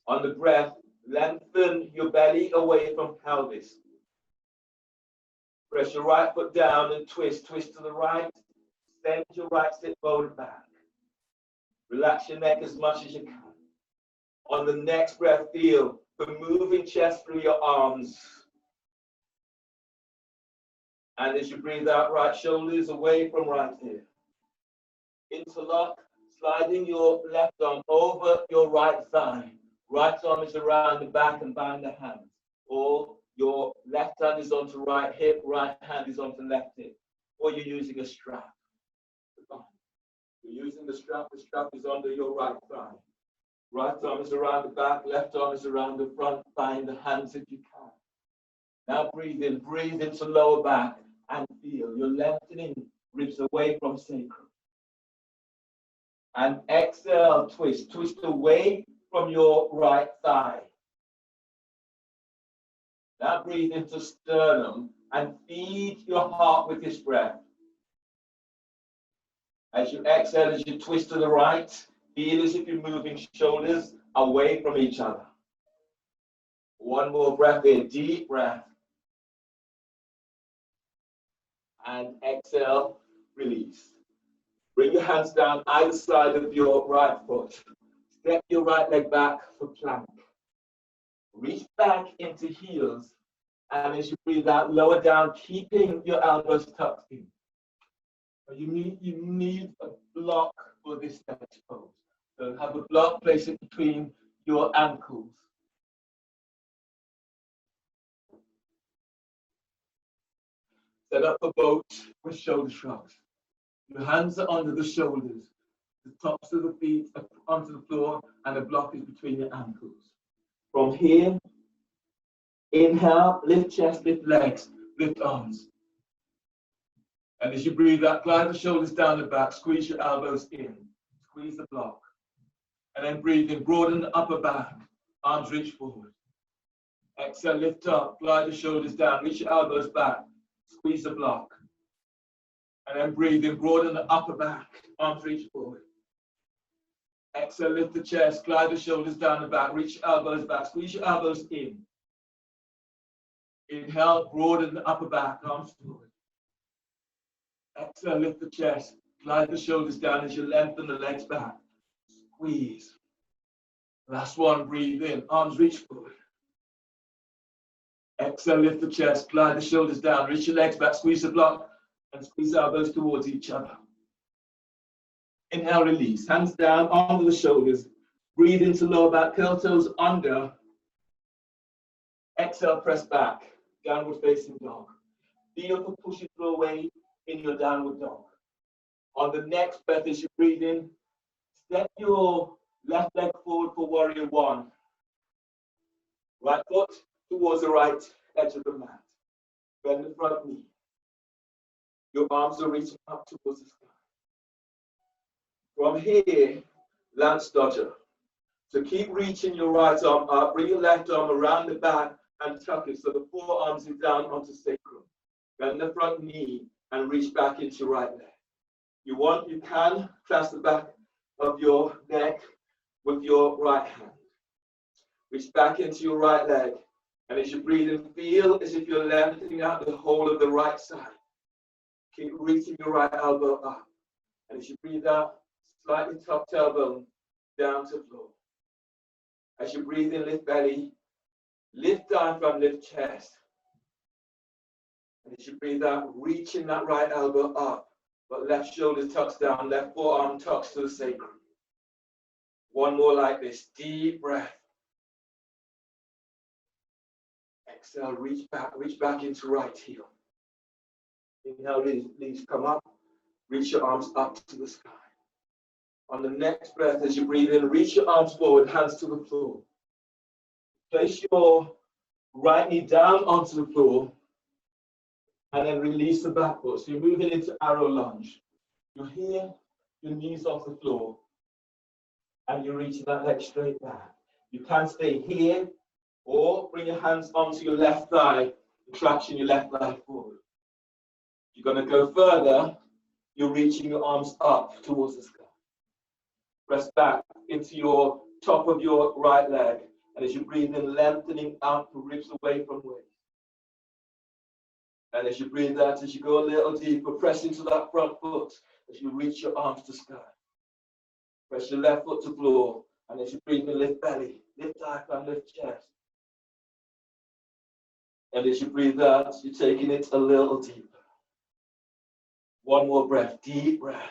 On the breath, lengthen your belly away from pelvis. Press your right foot down and twist to the right. Send your right sit bone back. Relax your neck as much as you can. On the next breath, feel the moving chest through your arms. And as you breathe out, right shoulders away from right hip. Interlock, sliding your left arm over your right thigh. Right arm is around the back and behind the hands. Or your left hand is onto right hip, right hand is onto left hip. Or you're using a strap. You're using the strap is under your right thigh. Right arm is around the back, left arm is around the front, behind the hands if you can. Now breathe into lower back and feel you're lengthening ribs away from sacrum. And exhale, twist away from your right thigh. Now breathe into sternum and feed your heart with this breath. As you exhale, as you twist to the right, feel as if you're moving shoulders away from each other. One more breath in, deep breath. And exhale, release. Bring your hands down either side of your right foot. Step your right leg back for plank. Reach back into heels. And as you breathe out, lower down, keeping your elbows tucked in. You need a block for this next pose. So have a block, place it between your ankles. Set up a boat with shoulder shrugs. Your hands are under the shoulders. The tops of the feet are onto the floor, and the block is between your ankles. From here, inhale, lift chest, lift legs, lift arms. And as you breathe out, glide the shoulders down the back, squeeze your elbows in, squeeze the block. And then breathe in, broaden the upper back, arms reach forward. Exhale, lift up, glide the shoulders down, reach your elbows back, squeeze the block. And then breathe in, broaden the upper back, arms reach forward. Exhale, lift the chest, glide the shoulders down the back, reach your elbows back, squeeze your elbows in. Inhale, broaden the upper back, arms forward. Exhale, lift the chest, glide the shoulders down as you lengthen the legs back. Squeeze. Last one, breathe in, arms reach forward. Exhale, lift the chest, glide the shoulders down, reach your legs back, squeeze the block, and squeeze elbows towards each other. Inhale, release, hands down, under the shoulders. Breathe into lower back, curl toes under. Exhale, press back, downward facing dog. Feel the pushing through away in your downward dog. On the next breath, as you breathe in, step your left leg forward for warrior one. Right foot towards the right edge of the mat. Bend the front knee. Your arms are reaching up towards the sky. From here, lance dodger. So keep reaching your right arm up, bring your left arm around the back and tuck it so the forearms are down onto sacrum. Bend the front knee and reach back into your right leg. You can clasp the back of your neck with your right hand. Reach back into your right leg. And as you breathe in, feel as if you're lengthening out the whole of the right side. Keep reaching your right elbow up. And as you breathe out, slightly tuck tailbone down to floor. As you breathe in, lift belly, lift diaphragm, lift chest. And as you breathe out, reaching that right elbow up, but left shoulder tucks down, left forearm tucks to the sacrum. One more like this, deep breath. Exhale, reach back into right heel. Inhale, release, come up, reach your arms up to the sky. On the next breath, as you breathe in, reach your arms forward, hands to the floor. Place your right knee down onto the floor, and then release the back foot. So you're moving into arrow lunge. You're here, your knees off the floor, and you're reaching that leg straight back. You can stay here, or bring your hands onto your left thigh, traction your left thigh forward. You're going to go further, you're reaching your arms up towards the sky. Press back into your top of your right leg, and as you breathe in, lengthening out the ribs away from waist. And as you breathe out, as you go a little deeper, press into that front foot as you reach your arms to sky. Press your left foot to floor, and as you breathe in, lift belly, lift diaphragm, lift chest. And as you breathe out, you're taking it a little deeper. One more breath, deep breath.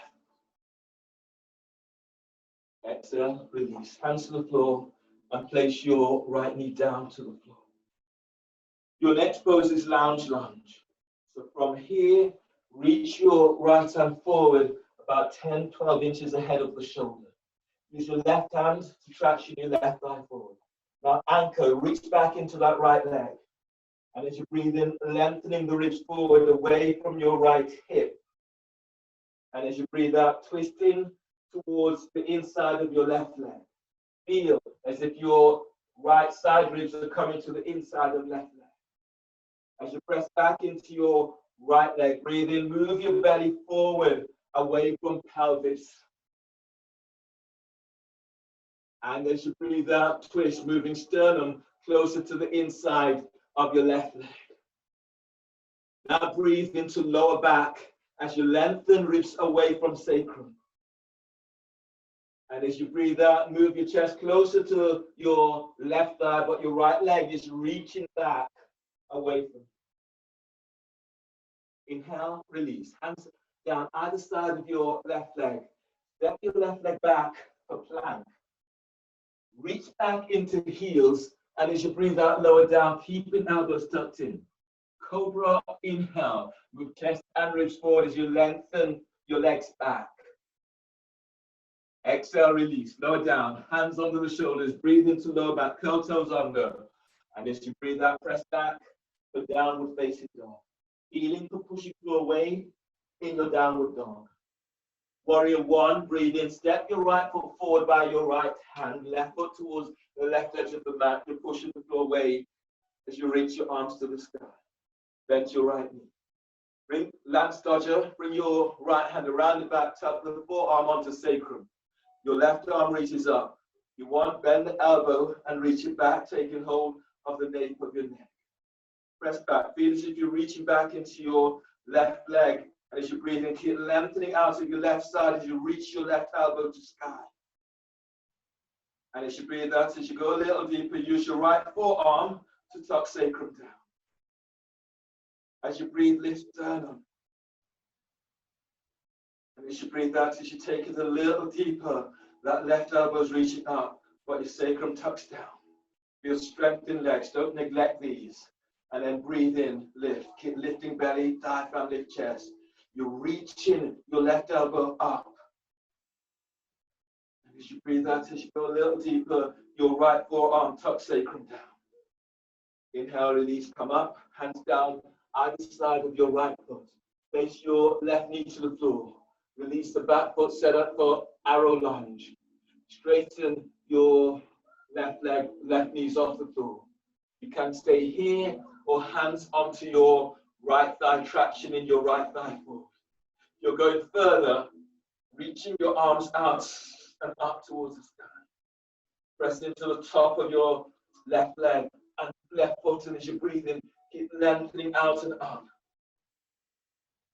Exhale, release. Hands to the floor, and place your right knee down to the floor. Your next pose is lounge lunge. So from here, reach your right hand forward about 10, 12 inches ahead of the shoulder. Use your left hand to traction your left thigh forward. Now anchor, reach back into that right leg. And as you breathe in, lengthening the ribs forward away from your right hip. And as you breathe out, twisting towards the inside of your left leg. Feel as if your right side ribs are coming to the inside of left leg. As you press back into your right leg, breathe in, move your belly forward, away from pelvis. And as you breathe out, twist, moving sternum closer to the inside of your left leg. Now breathe into lower back as you lengthen ribs away from sacrum. And as you breathe out, move your chest closer to your left thigh, but your right leg is reaching back away from you. Inhale, release. Hands down either side of your left leg. Step your left leg back for plank. Reach back into heels, and as you breathe out, lower down, keeping elbows tucked in. Cobra, inhale. Move chest and ribs forward as you lengthen your legs back. Exhale, release. Lower down, hands under the shoulders. Breathe into lower back, curl toes under. And as you breathe out, press back for downward facing dog. Feeling to push it away in your downward dog. Warrior one, breathe in. Step your right foot forward by your right hand. Left foot towards the left edge of the mat. You're pushing the floor away as you reach your arms to the sky. Bend your right knee. Bring lance dodger. Bring your right hand around the back. Tuck the forearm onto sacrum. Your left arm reaches up. You want to bend the elbow and reach it back, taking hold of the nape of your neck. Press back. Feel as if you're reaching back into your left leg. And as you breathe in, keep lengthening out of your left side as you reach your left elbow to sky. And as you breathe out, as you go a little deeper, use your right forearm to tuck sacrum down. As you breathe, lift sternum. And as you breathe out, as you take it a little deeper, that left elbow is reaching up, but your sacrum tucks down. Feel strength in legs, don't neglect these. And then breathe in, lift, keep lifting belly, diaphragm, lift chest. You're reaching your left elbow up. And as you breathe out, as you go a little deeper, your right forearm tucks sacrum down. Inhale, release, come up, hands down, either side of your right foot. Place your left knee to the floor. Release the back foot, set up for arrow lunge. Straighten your left leg, left knees off the floor. You can stay here or hands onto your right thigh, traction in your right thigh forward. You're going further, reaching your arms out and up towards the sky. Press into the top of your left leg and left foot. And as you breathe in, keep lengthening out and up.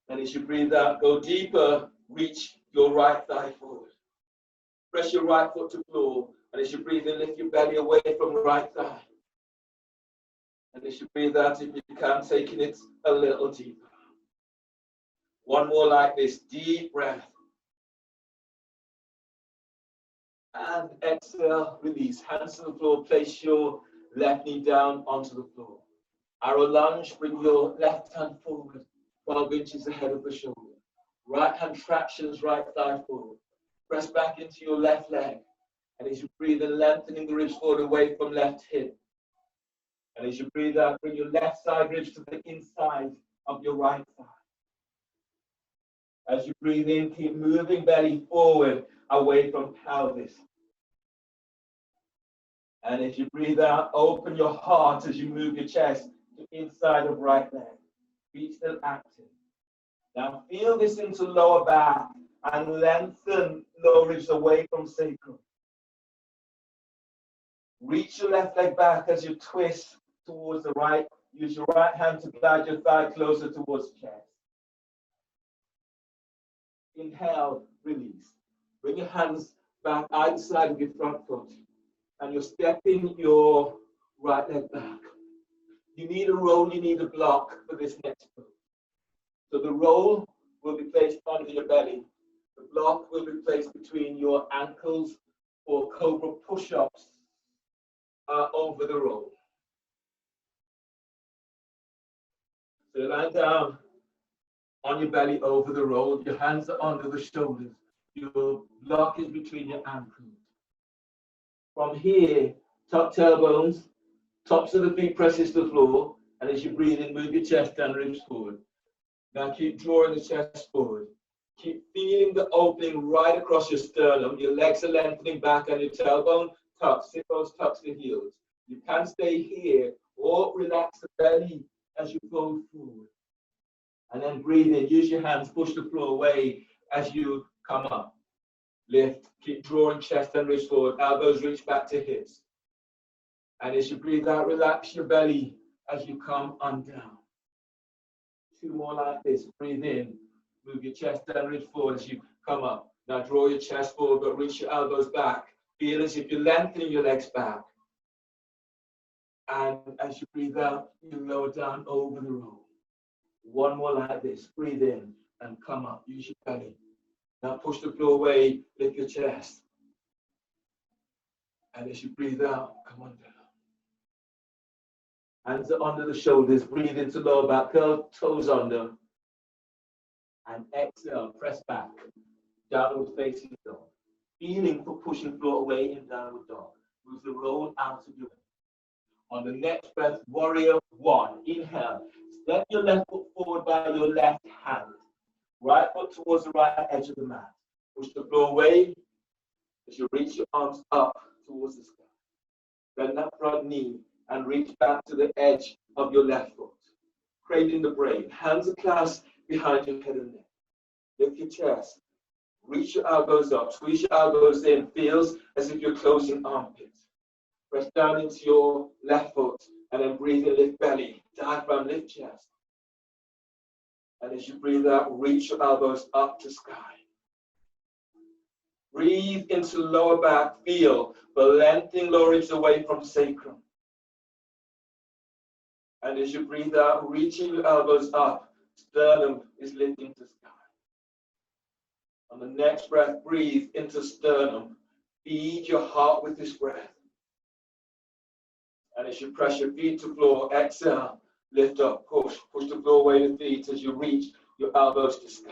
And as you breathe out, go deeper, reach your right thigh forward. Press your right foot to floor. And as you breathe in, lift your belly away from right thigh. And as you breathe out, if you can, taking it a little deeper. One more like this, deep breath. And exhale, release. Hands to the floor, place your left knee down onto the floor. Arrow lunge, bring your left hand forward, 12 inches ahead of the shoulder. Right hand tractions, right thigh forward. Press back into your left leg. And as you breathe in, lengthening the ribs forward away from left hip. And as you breathe out, bring your left side ribs to the inside of your right thigh. As you breathe in, keep moving belly forward away from pelvis. And as you breathe out, open your heart as you move your chest to inside of right leg. Feet still active. Now feel this into lower back and lengthen lower ribs away from sacrum. Reach your left leg back as you twist towards the right. Use your right hand to glide your thigh closer towards chest. Inhale, release. Bring your hands back either side of your front foot. And you're stepping your right leg back. You need a roll, you need a block for this next move. So the roll will be placed under your belly. The block will be placed between your ankles, or cobra push-ups over the roll. So lie down on your belly over the roll. Your hands are under the shoulders. Your block is between your ankles. From here, tuck tailbones, tops of the feet presses to the floor, and as you breathe in, move your chest and ribs forward. Now keep drawing the chest forward. Keep feeling the opening right across your sternum. Your legs are lengthening back and your tailbone tucks, sit bones tucks the heels. You can stay here or relax the belly as you fold forward. And then breathe in, use your hands, push the floor away as you come up. Lift, keep drawing chest and ribs forward, elbows reach back to hips. And as you breathe out, relax your belly as you come on down. Two more like this, breathe in, move your chest and ribs forward as you come up. Now draw your chest forward, but reach your elbows back. Feel as if you're lengthening your legs back. And as you breathe out, you lower down over the roll. One more like this, breathe in and come up, use your belly. Now push the floor away, lift your chest. And as you breathe out, come on down. Hands are under the shoulders, breathe into lower back, curl toes under. And exhale, press back, downward facing dog. Feeling for pushing floor away in downward dog. Move the roll out of your head. On the next breath, warrior one. Inhale, step your left foot forward by your left hand. Right foot towards the right edge of the mat. Push the floor away as you reach your arms up towards the sky. Bend that front knee and reach back to the edge of your left foot. Cradling the brain. Hands are clasped behind your head and neck. Lift your chest. Reach your elbows up. Squeeze your elbows in. Feels as if you're closing armpits. Press down into your left foot and then breathe in, lift belly. Diaphragm, lift chest. And as you breathe out, reach your elbows up to sky. Breathe into lower back, feel the lengthening lower ribs away from sacrum. And as you breathe out, reaching your elbows up, sternum is lifting to sky. On the next breath, breathe into sternum. Feed your heart with this breath. And as you press your feet to floor, exhale. Lift up, push the floor away the feet as you reach your elbows to sky.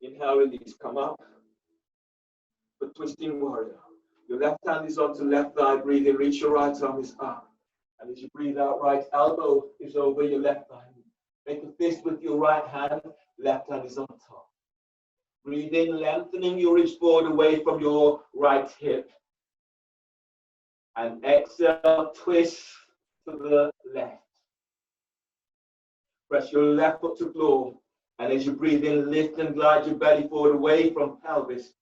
Inhale, release, come up. The twisting warrior. Your left hand is onto left thigh, breathe in, reach your right arm is up. And as you breathe out, right elbow is over your left thigh. Make a fist with your right hand, left hand is on top. Breathe in, lengthening your ribs forward away from your right hip. And exhale, twist to the left. Press your left foot to floor. And as you breathe in, lift and glide your belly forward away from pelvis.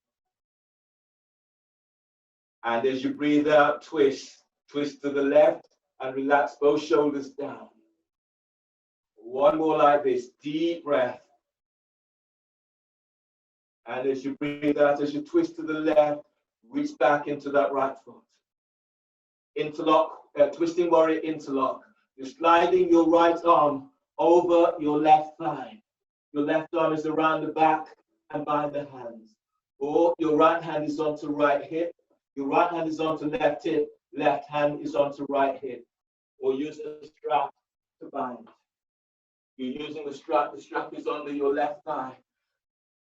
And as you breathe out, twist Twist to the left and relax both shoulders down. One more like this, deep breath. And as you breathe out, as you twist to the left, reach back into that right foot. Interlock, twisting warrior interlock. You're sliding your right arm over your left thigh. Your left arm is around the back and behind the hands. Or your right hand is onto right hip. Your right hand is onto left hip. Left hand is onto right hip. Or use a strap to bind. You're using the strap is under your left thigh.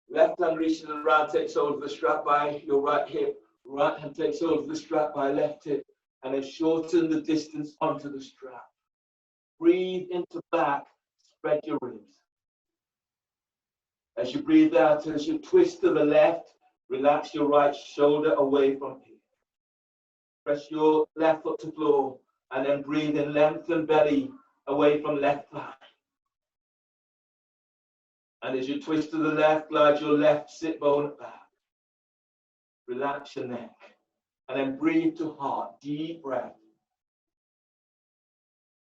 Left hand reaches around, takes hold of the strap by your right hip. Right hand takes hold of the strap by left hip. And then shorten the distance onto the strap. Breathe into back, spread your ribs. As you breathe out, as you twist to the left, relax your right shoulder away from here. Press your left foot to floor, and then breathe in, lengthen belly away from left thigh. And as you twist to the left, glide your left sit bone back. Relax your neck. And then breathe to heart, deep breath.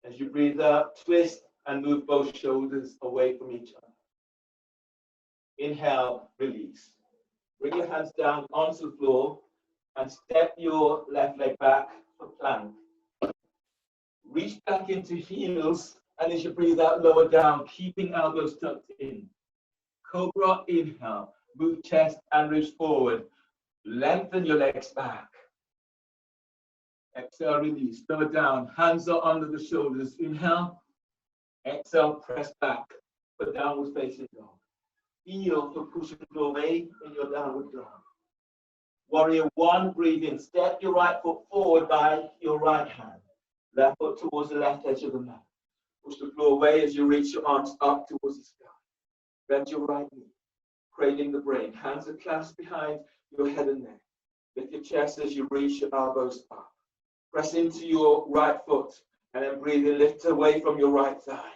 As you breathe out, twist and move both shoulders away from each other. Inhale, release. Bring your hands down onto the floor and step your left leg back for plank. Reach back into heels, and as you breathe out, lower down, keeping elbows tucked in. Cobra, inhale. Move chest and ribs forward. Lengthen your legs back. Exhale, release. Lower down. Hands are under the shoulders. Inhale. Exhale, press back for downward facing dog. Feel for pushing away in your downward dog. Warrior one, breathe in. Step your right foot forward by your right hand. Left foot towards the left edge of the mat. Push the floor away as you reach your arms up towards the sky. Bend your right knee, cradling the brain. Hands are clasped behind your head and neck. Lift your chest as you reach your elbows up. Press into your right foot and then breathe in, lift away from your right thigh.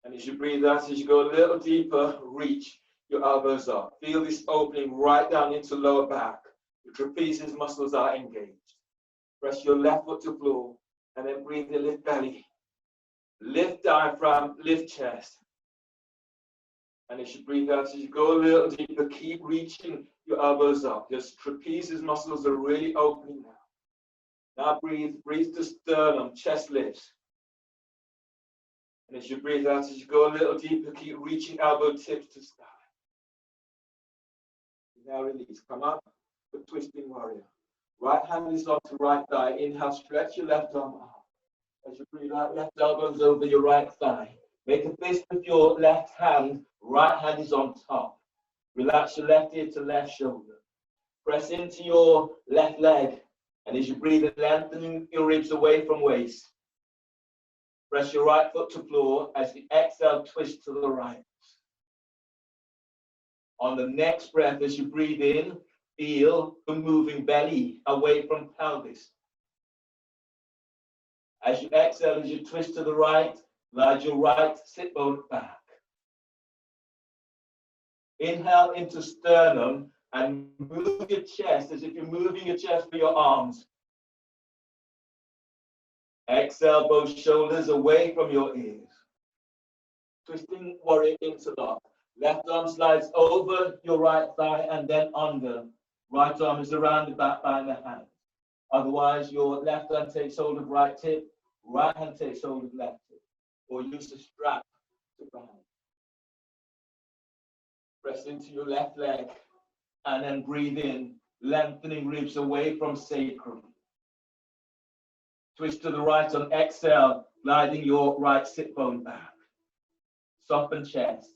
And as you breathe out, as you go a little deeper, reach your elbows up. Feel this opening right down into lower back. Your trapezius muscles are engaged. Press your left foot to floor and then breathe in, lift belly. Lift diaphragm, lift chest. And as you breathe out, as you go a little deeper, keep reaching your elbows up. Your trapezius muscles are really opening now. Now breathe to sternum, chest lifts. And as you breathe out, as you go a little deeper, keep reaching elbow tips to sky. Now release, come up for twisting warrior. Right hand is onto right thigh. Inhale, stretch your left arm out. As you breathe out, left elbows over your right thigh. Make a fist with your left hand, right hand is on top. Relax your left ear to left shoulder. Press into your left leg. And as you breathe in, lengthening your ribs away from waist. Press your right foot to floor. As you exhale, twist to the right. On the next breath, as you breathe in, feel the moving belly away from pelvis. As you exhale, as you twist to the right, glide your right sit bone back. Inhale into sternum and move your chest as if you're moving your chest for your arms. Exhale, both shoulders away from your ears. Twisting warrior interlock. Left arm slides over your right thigh and then under. Right arm is around the back behind the hand. Otherwise, your left hand takes hold of right hip, right hand takes hold of left hip. Or use a strap to bind. Press into your left leg and then breathe in, lengthening ribs away from sacrum. Twist to the right on exhale, gliding your right sit bone back. Soften chest.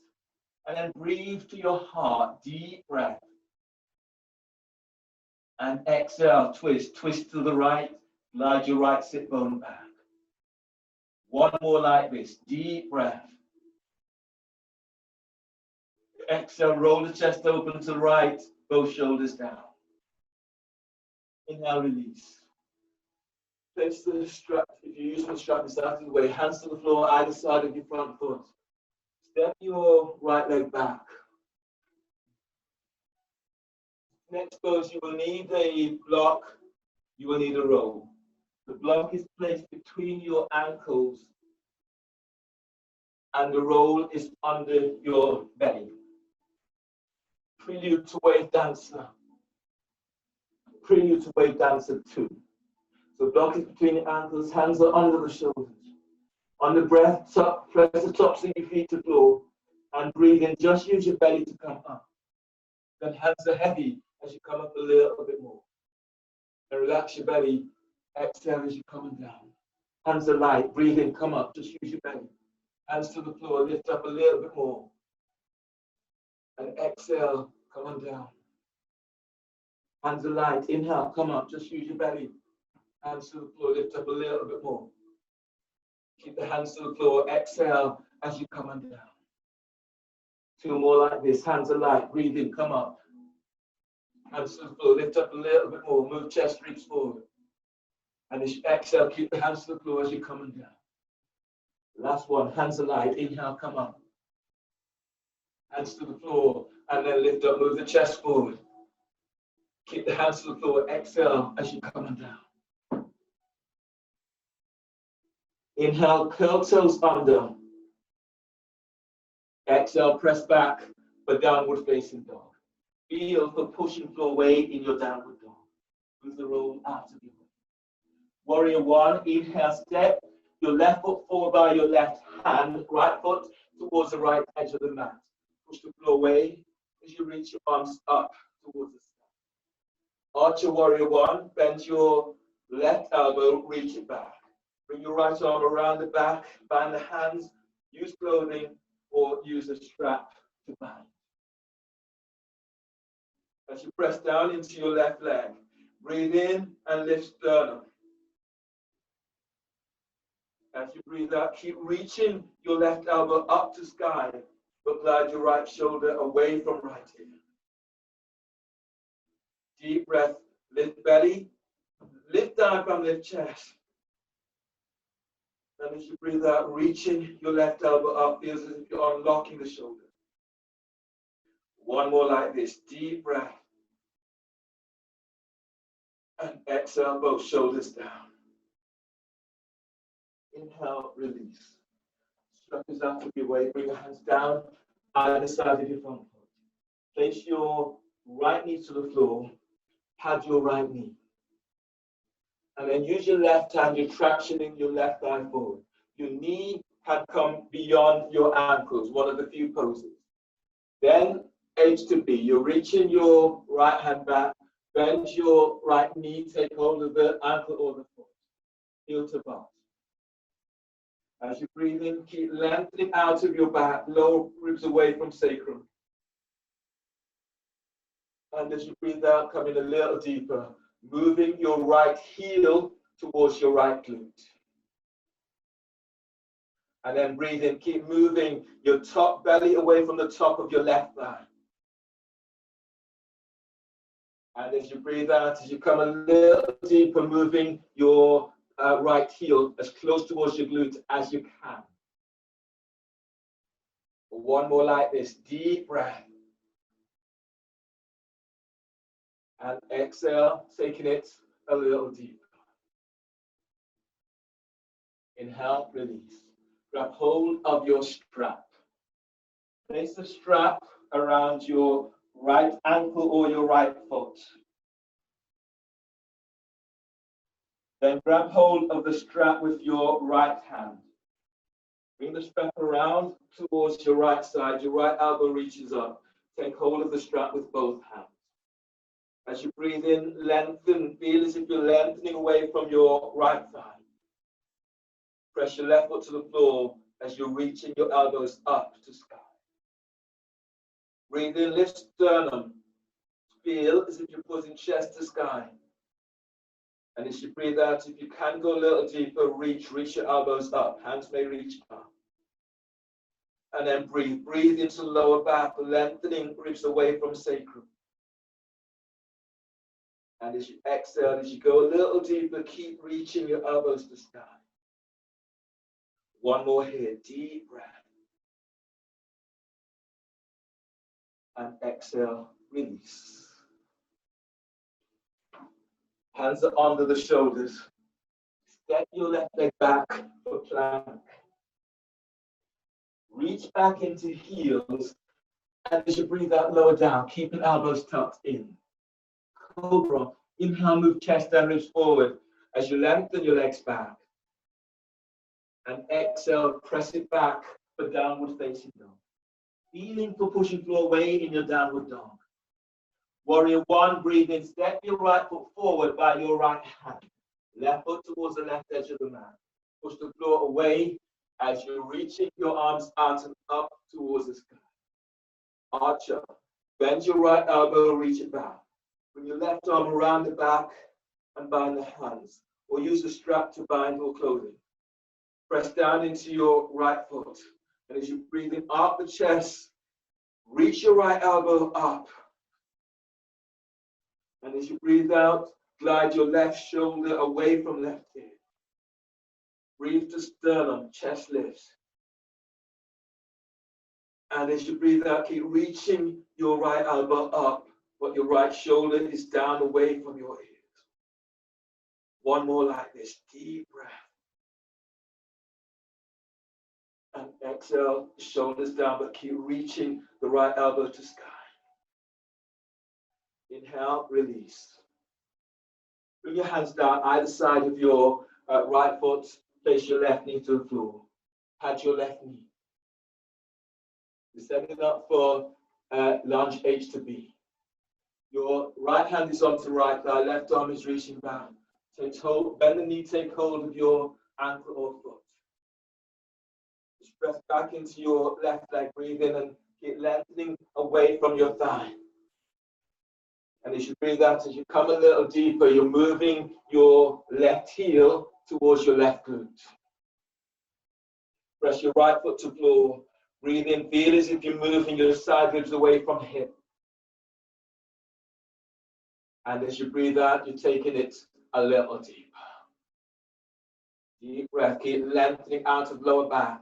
And then breathe to your heart, deep breath. And exhale, twist to the right, glide your right sit bone back. One more like this, deep breath. Exhale, roll the chest open to the right, both shoulders down. Inhale, release. Place the strap, if you're using the strap, it's out of the way. Hands to the floor, either side of your front foot. Step your right leg back. Next pose, you will need a block you will need a roll. The block is placed between your ankles and the roll is under your belly. Prelude to Wave Dancer. Prelude to Wave Dancer 2. So block is between your ankles, hands are under the shoulders. On the breath, press the tops of your feet to the floor and breathe in. Just use your belly to come up. Then hands are heavy as you come up a little bit more. And relax your belly. Exhale as you're coming down. Hands are light. Breathe in, come up. Just use your belly. Hands to the floor. Lift up a little bit more. And exhale, coming down. Hands are light. Inhale, come up. Just use your belly. Hands to the floor. Lift up a little bit more. Keep the hands to the floor. Exhale as you're coming down. 2 more like this. Hands are light. Breathe in. Come up. Hands to the floor. Lift up a little bit more. Move chest ribs forward. And as you exhale, keep the hands to the floor as you're coming down. Last one. Hands are light. Inhale. Come up. Hands to the floor. And then lift up. Move the chest forward. Keep the hands to the floor. Exhale as you're coming down. Inhale, curl toes under. Exhale, press back for downward facing dog. Feel for pushing floor weight in your downward dog. Move the roll out of your way. Warrior 1, inhale, step your left foot forward by your left hand, right foot towards the right edge of the mat. Push the floor away as you reach your arms up towards the sky. Archer Warrior 1, bend your left elbow, reach it back. Bring your right arm around the back, bind the hands, use clothing or use a strap to bind. As you press down into your left leg, breathe in and lift sternum. As you breathe out, keep reaching your left elbow up to sky, but glide your right shoulder away from right ear. Deep breath, lift belly, lift diaphragm, lift chest. And as you breathe out, reaching your left elbow up, feels as if you're unlocking the shoulder. One more like this, deep breath. And exhale, both shoulders down. Inhale, release. Stretches out of your way, bring your hands down either side of your front foot. Place your right knee to the floor, pad your right knee. And then use your left hand, you're tractioning your left thigh forward. Your knee can come beyond your ankles, one of the few poses. Then H to B, you're reaching your right hand back, bend your right knee, take hold of the ankle or the foot, heel to butt. As you breathe in, keep lengthening out of your back, lower ribs away from sacrum. And as you breathe out, coming a little deeper, moving your right heel towards your right glute. And then breathe in, keep moving your top belly away from the top of your left thigh. And as you breathe out, as you come a little deeper, moving your right heel as close towards your glute as you can. One more like this, deep breath. And exhale, taking it a little deeper. Inhale, release. Grab hold of your strap. Place the strap around your right ankle or your right foot. Then grab hold of the strap with your right hand. Bring the strap around towards your right side. Your right elbow reaches up. Take hold of the strap with both hands. As you breathe in, lengthen. Feel as if you're lengthening away from your right thigh. Press your left foot to the floor as you're reaching your elbows up to sky. Breathe in, lift sternum. Feel as if you're putting chest to sky. And as you breathe out, if you can go a little deeper, reach your elbows up. Hands may reach up. And then breathe. Breathe into lower back, lengthening ribs away from sacrum. And as you exhale, as you go a little deeper, keep reaching your elbows to sky. One more here, deep breath. And exhale, release. Hands are under the shoulders. Step your left leg back for plank. Reach back into heels. And as you breathe out, lower down, keeping elbows tucked in. Cobra. Inhale, move chest and ribs forward as you lengthen your legs back. And exhale, press it back for downward facing dog. Feeling for pushing floor away in your downward dog. Warrior one, breathe in. Step your right foot forward by your right hand. Left foot towards the left edge of the mat. Push the floor away as you're reaching your arms out and up towards the sky. Archer. Bend your right elbow, reach it back. Bring your left arm around the back and bind the hands. Or use the strap to bind your clothing. Press down into your right foot. And as you breathe in up the chest, reach your right elbow up. And as you breathe out, glide your left shoulder away from left ear. Breathe to sternum, chest lifts. And as you breathe out, keep reaching your right elbow up, but your right shoulder is down away from your ears. One more like this, deep breath. And exhale, shoulders down, but keep reaching the right elbow to sky. Inhale, release. Bring your hands down either side of your right foot. Place your left knee to the floor. Pat your left knee. You're setting up for lunge H to B. Your right hand is onto right thigh, left arm is reaching back. Take hold, bend the knee, take hold of your ankle or foot. Just press back into your left leg, breathe in and keep lengthening away from your thigh. And as you breathe out, as you come a little deeper, you're moving your left heel towards your left glute. Press your right foot to floor. Breathe in, feel as if you're moving your side ribs away from hip. And as you breathe out, you're taking it a little deeper. Deep breath, keep lengthening out of lower back.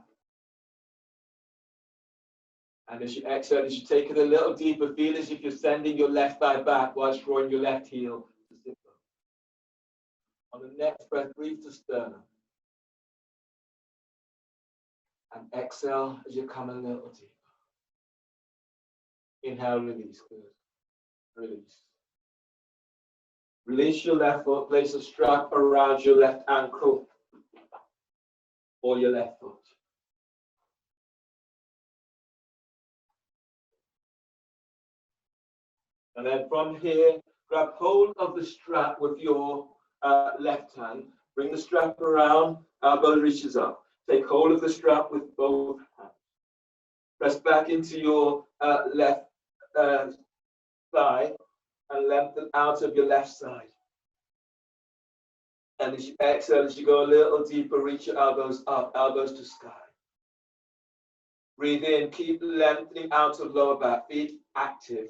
And as you exhale, as you take it a little deeper, feel as if you're sending your left thigh back whilst drawing your left heel to sit up. On the next breath, breathe to sternum. And exhale as you come a little deeper. Inhale, release. Good. Release. Release your left foot, place a strap around your left ankle or your left foot. And then from here, grab hold of the strap with your left hand. Bring the strap around, elbow reaches up. Take hold of the strap with both hands. Press back into your left thigh and lengthen out of your left side. And as you exhale, as you go a little deeper, reach your elbows up, elbows to sky. Breathe in, keep lengthening out of lower back, feet active.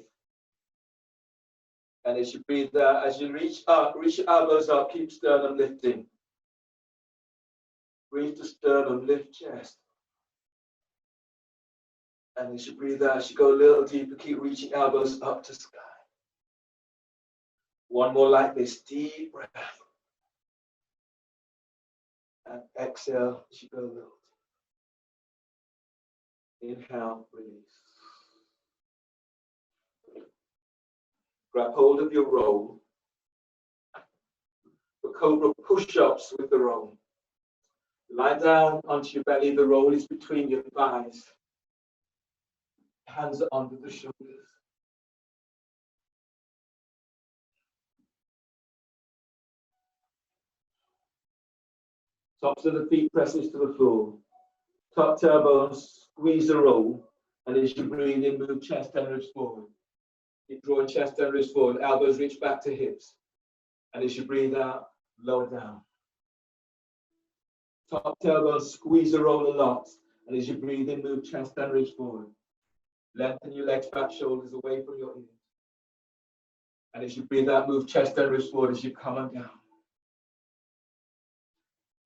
And as you breathe out, as you reach up, reach your elbows up, keep sternum lifting. Breathe to sternum, lift chest. And as you breathe out, as you go a little deeper, keep reaching elbows up to sky. One more like this, deep breath. And exhale as you go a little deeper. Inhale, release. Grab hold of your roll. For cobra push-ups with the roll. Lie down onto your belly. The roll is between your thighs. Hands are under the shoulders. Tops of the feet presses to the floor. Top tailbones, squeeze the roll. And as you breathe in, move chest and ribs forward. Keep drawing chest and ribs forward. Elbows reach back to hips. And as you breathe out, lower down. Top tailbone, squeeze the roll a lot. And as you breathe in, move chest and ribs forward. Lengthen your legs back, shoulders away from your ears. And as you breathe out, move chest and ribs forward as you come on down.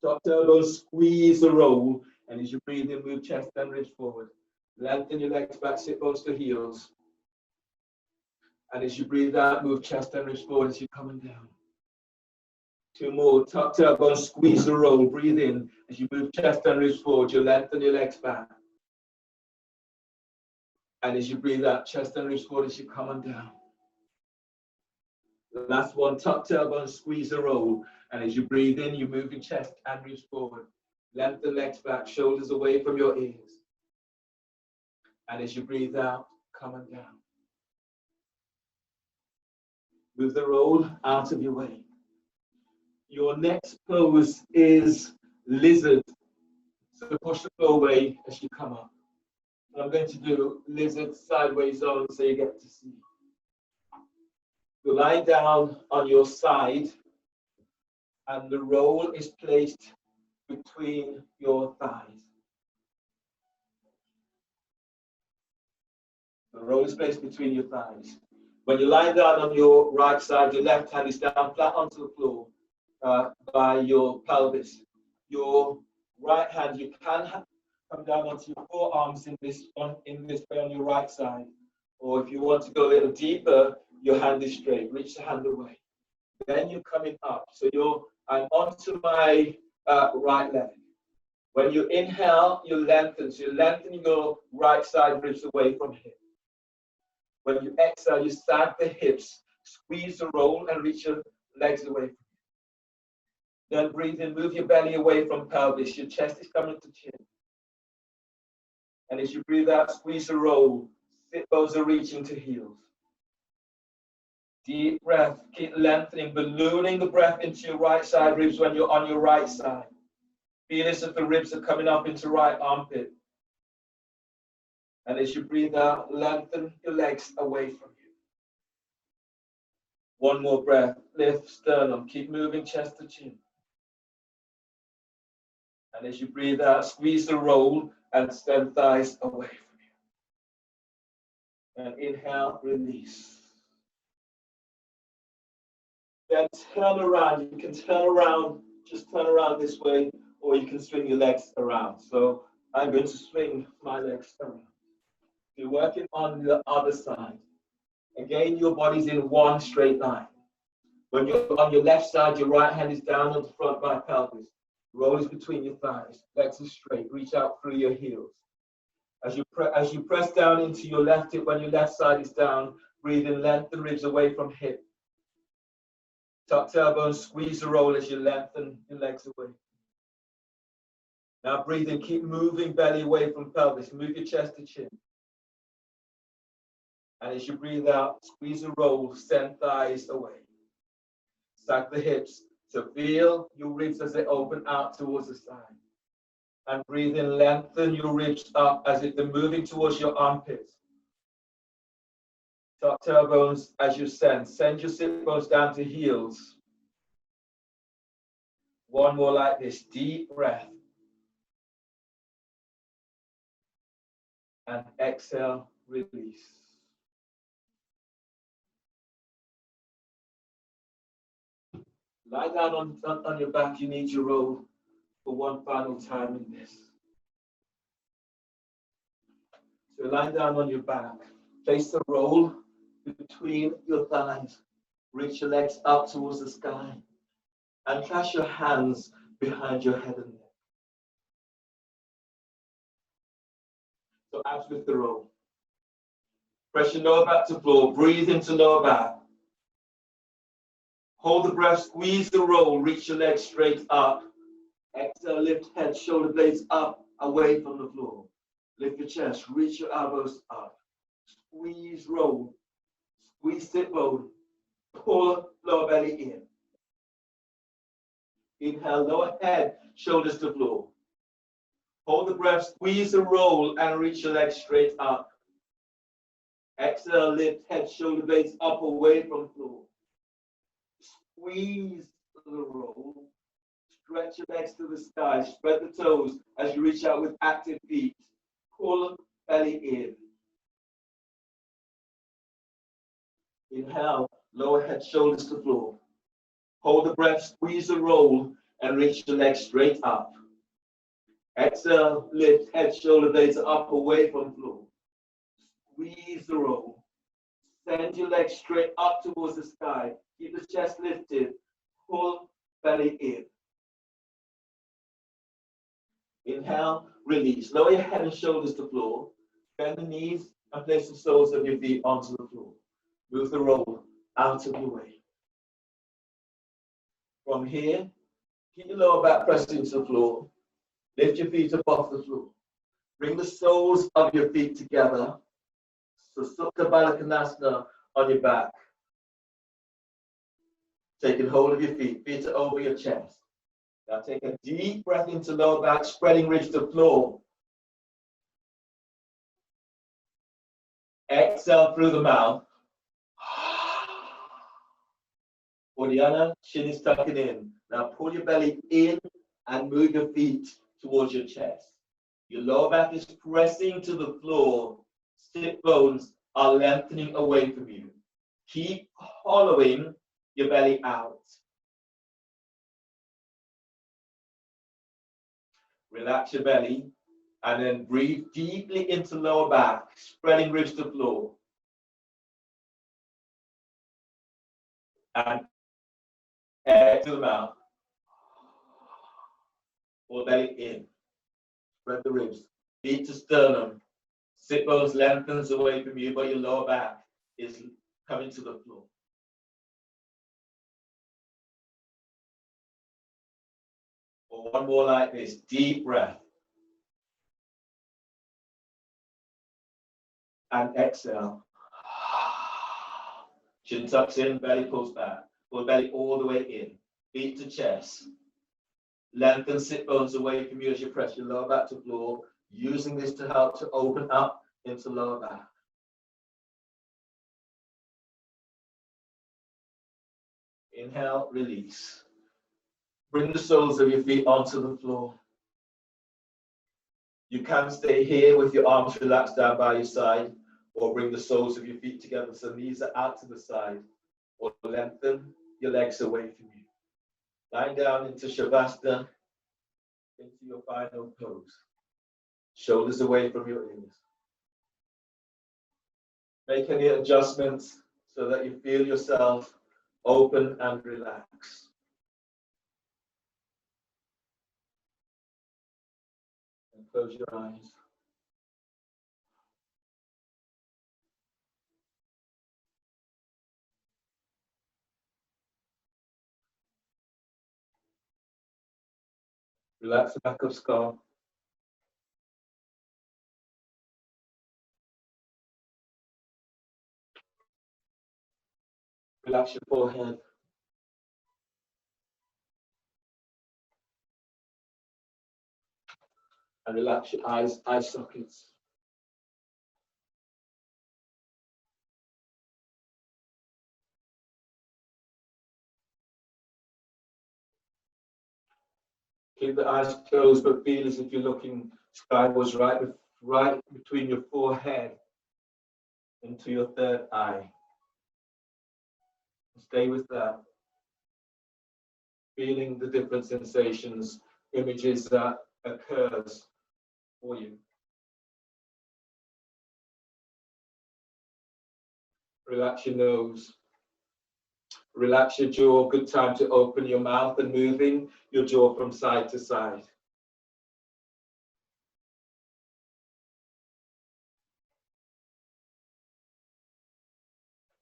Top tailbone, squeeze the roll. And as you breathe in, move chest and ribs forward. Lengthen your legs back, sit bones to heels. And as you breathe out, move chest and ribs forward as you're coming down. 2 more. Tuck tailbone, squeeze the roll. Breathe in as you move chest and ribs forward. You lengthen your legs back. And as you breathe out, chest and ribs forward as you come on down. The last one, tuck tailbone, squeeze the roll. And as you breathe in, you move your chest and ribs forward. Lengthen legs back, shoulders away from your ears. And as you breathe out, come on down. Move the roll out of your way. Your next pose is lizard. So push the floor away as you come up. And I'm going to do lizard sideways on so you get to see. You lie down on your side and the roll is placed between your thighs. The roll is placed between your thighs. When you lie down on your right side, your left hand is down flat onto the floor by your pelvis. Your right hand, you can come down onto your forearms in this way on your right side. Or if you want to go a little deeper, your hand is straight. Reach the hand away. Then you're coming up. So I'm onto my right leg. When you inhale, you lengthen. So you're lengthening your right side ribs away from hip. When you exhale, you sag the hips, squeeze the roll, and reach your legs away from you. Then breathe in, move your belly away from pelvis. Your chest is coming to chin. And as you breathe out, squeeze the roll. Sit bones are reaching to heels. Deep breath, keep lengthening, ballooning the breath into your right side ribs when you're on your right side. Feel as if the ribs are coming up into right armpit. And as you breathe out, lengthen your legs away from you. One more breath, lift sternum, keep moving chest to chin. And as you breathe out, squeeze the roll and extend thighs away from you. And inhale, release. Then turn around. You can turn around, just turn around this way, or you can swing your legs around. So I'm going to swing my legs around. You're working on the other side. Again, your body's in one straight line. When you're on your left side, your right hand is down on the front by pelvis. Roll is between your thighs. Legs are straight. Reach out through your heels. As you press down into your left hip, when your left side is down, breathe in, lengthen ribs away from hip. Tuck tailbone, squeeze the roll as you lengthen your legs away. Now breathe in, keep moving belly away from pelvis. Move your chest to chin. And as you breathe out, squeeze the roll, send thighs away. Sag the hips. So feel your ribs as they open out towards the side. And breathe in, lengthen your ribs up as if they're moving towards your armpits. Tuck tailbones as you send. Send your sit bones down to heels. One more like this. Deep breath. And exhale, release. Lie down on your back. You need your roll for one final time in this. So lie down on your back. Place the roll between your thighs. Reach your legs up towards the sky. And clasp your hands behind your head and neck. So abs with the roll. Press your lower back to floor. Breathe into lower back. Hold the breath, squeeze the roll, reach your legs straight up. Exhale, lift head, shoulder blades up, away from the floor. Lift your chest, reach your elbows up. Squeeze roll, squeeze sit bone, pull lower belly in. Inhale, lower head, shoulders to floor. Hold the breath, squeeze the roll and reach your legs straight up. Exhale, lift head, shoulder blades up, away from floor. Squeeze the roll. Stretch your legs to the sky. Spread the toes as you reach out with active feet. Pull belly in. Inhale, lower head, shoulders to floor. Hold the breath, squeeze the roll, and reach the legs straight up. Exhale, lift head, shoulder blades up, away from floor. Squeeze the roll. Send your legs straight up towards the sky. Keep the chest lifted. Pull belly belly in. Inhale, release. Lower your head and shoulders to the floor. Bend the knees and place the soles of your feet onto the floor. Move the roll out of your way. From here, keep your lower back pressed into the floor. Lift your feet up off the floor. Bring the soles of your feet together. So Supta Baddha Konasana on your back. Taking hold of your feet. Feet are over your chest. Now take a deep breath into lower back, spreading ridge to floor. Exhale through the mouth. Uddiyana, chin is tucking in. Now pull your belly in and move your feet towards your chest. Your lower back is pressing to the floor. Sit bones are lengthening away from you. Keep hollowing your belly out. Relax your belly and then breathe deeply into lower back, spreading ribs to floor. And exhale to the mouth. Pull belly in. Spread the ribs. Feet to sternum. Sit bones lengthens away from you, but your lower back is coming to the floor. Or one more like this. Deep breath. And exhale. Chin tucks in, belly pulls back. Pull belly all the way in. Feet to chest. Lengthen sit bones away from you as you press your lower back to floor. Using this to help to open up into lower back. Inhale, release. Bring the soles of your feet onto the floor. You can stay here with your arms relaxed down by your side, or bring the soles of your feet together so knees are out to the side, or lengthen your legs away from you. Lying down into Shavasana, into your final pose. Shoulders away from your ears. Make any adjustments so that you feel yourself open and relax. And close your eyes. Relax the back of skull. Relax your forehead. And relax your eyes, eye sockets. Keep the eyes closed, but feel as if you're looking skywards, right between your forehead into your third eye. Stay with that. Feeling the different sensations, images that occurs for you. Relax your nose. Relax your jaw. Good time to open your mouth and moving your jaw from side to side.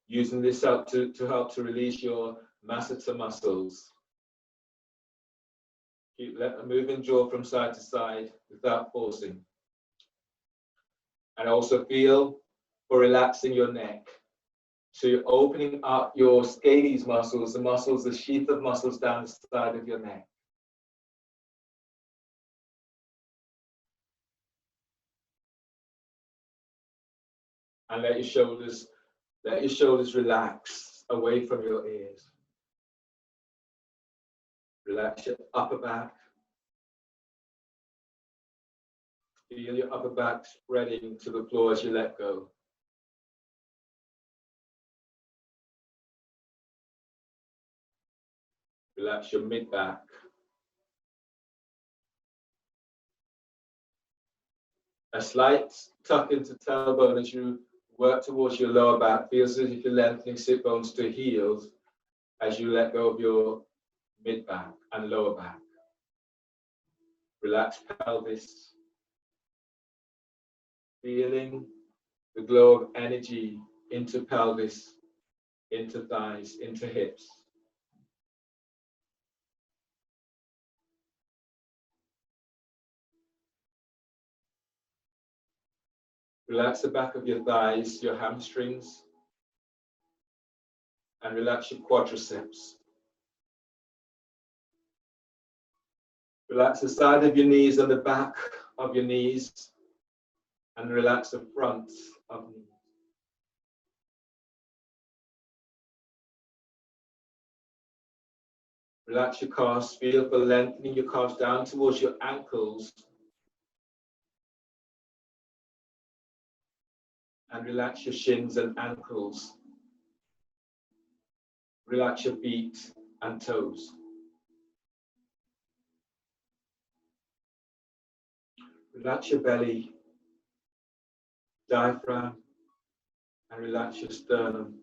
Using this help to help to release your masseter muscles. Keep moving jaw from side to side without forcing. And also feel for relaxing your neck. So you're opening up your scabies muscles, the sheath of muscles down the side of your neck. And let your shoulders relax away from your ears. Relax your upper back. Feel your upper back spreading to the floor as you let go. Relax your mid back. A slight tuck into tailbone as you work towards your lower back. Feels as if you're lengthening sit bones to heels as you let go of your mid-back, and lower back. Relax pelvis, feeling the glow of energy into pelvis, into thighs, into hips. Relax the back of your thighs, your hamstrings, and relax your quadriceps. Relax the side of your knees and the back of your knees, and relax the front of knees. Relax your calves, feel for lengthening your calves down towards your ankles. And relax your shins and ankles. Relax your feet and toes. Relax your belly, diaphragm, and relax your sternum.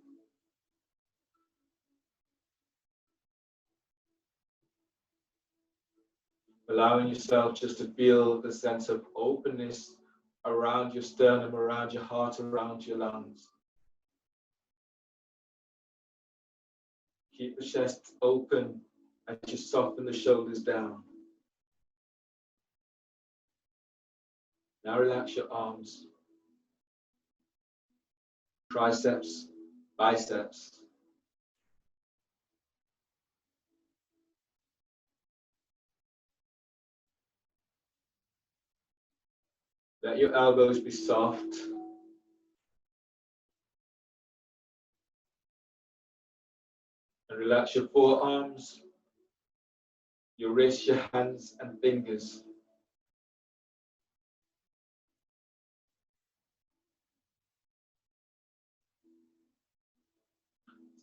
Allowing yourself just to feel the sense of openness around your sternum, around your heart, around your lungs. Keep the chest open as you soften the shoulders down. Now relax your arms, triceps, biceps. Let your elbows be soft. And relax your forearms, your wrists, your hands and fingers.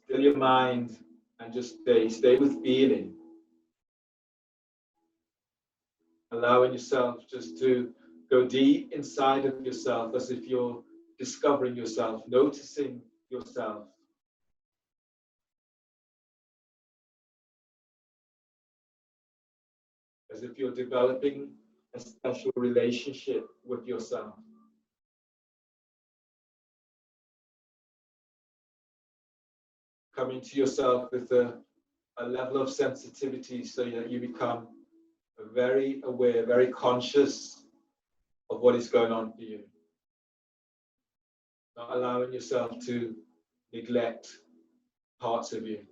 Still your mind and just stay with feeling. Allowing yourself just to go deep inside of yourself as if you're discovering yourself, noticing yourself. As if you're developing a special relationship with yourself. Coming to yourself with a level of sensitivity so that you become very aware, very conscious of what is going on for you. Not allowing yourself to neglect parts of you.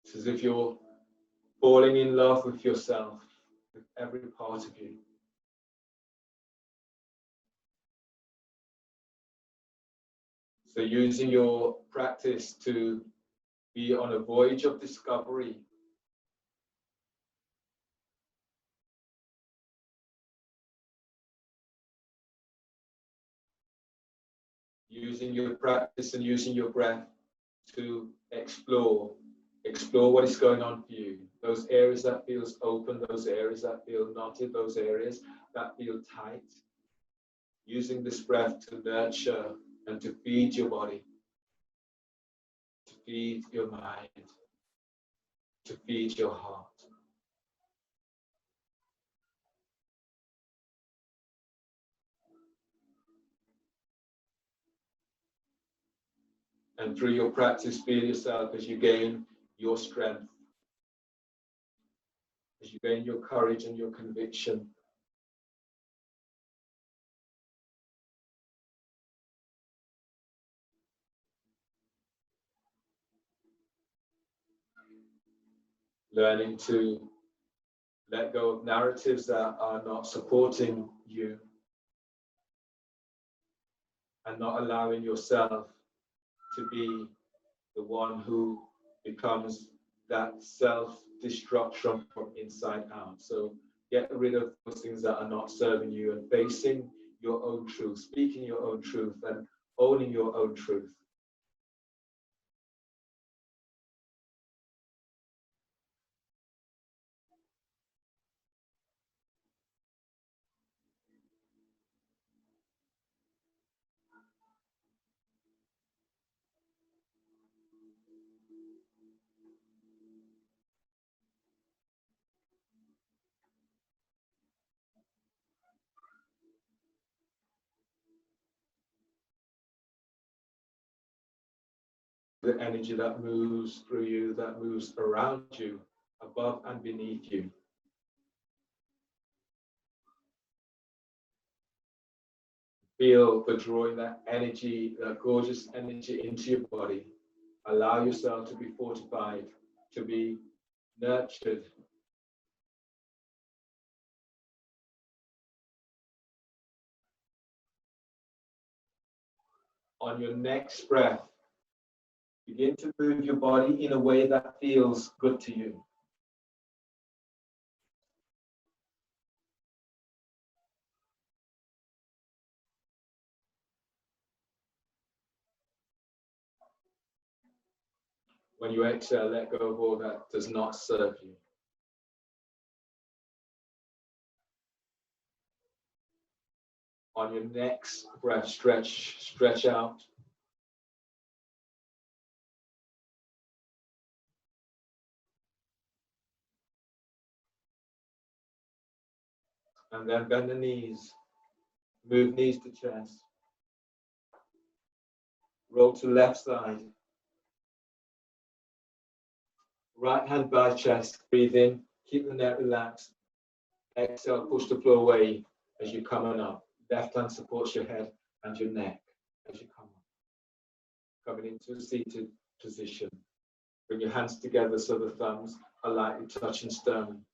It's as if you're falling in love with yourself, with every part of you. So using your practice to be on a voyage of discovery. Using your practice and using your breath to explore what is going on for you. Those areas that feels open, those areas that feel knotted, those areas that feel tight. Using this breath to nurture and to feed your body, to feed your mind, to feed your heart. And through your practice, feel yourself as you gain your strength, as you gain your courage and your conviction. Learning to let go of narratives that are not supporting you and not allowing yourself to be the one who becomes that self-destruction from inside out. So get rid of those things that are not serving you and facing your own truth, speaking your own truth and owning your own truth. the energy that moves through you, that moves around you, above and beneath you. Feel the drawing that energy, that gorgeous energy into your body. Allow yourself to be fortified, to be nurtured. On your next breath, begin to move your body in a way that feels good to you. When you exhale, let go of all that does not serve you. On your next breath, stretch out. And then bend the knees. Move knees to chest. Roll to left side. Right hand by chest. Breathe in. Keep the neck relaxed. Exhale, push the floor away as you're coming up. Left hand supports your head and your neck as you come up. Coming into a seated position. Bring your hands together so the thumbs are lightly touching sternum.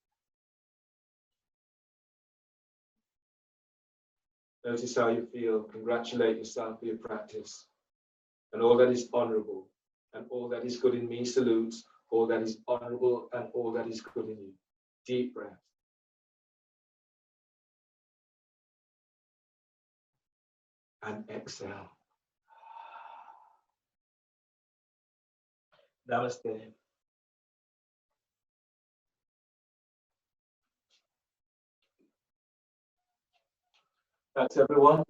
Notice how you feel. Congratulate yourself for your practice. And all that is honorable and all that is good in me salutes all that is honorable and all that is good in you. Deep breath. And exhale. Namaste. Thanks, everyone.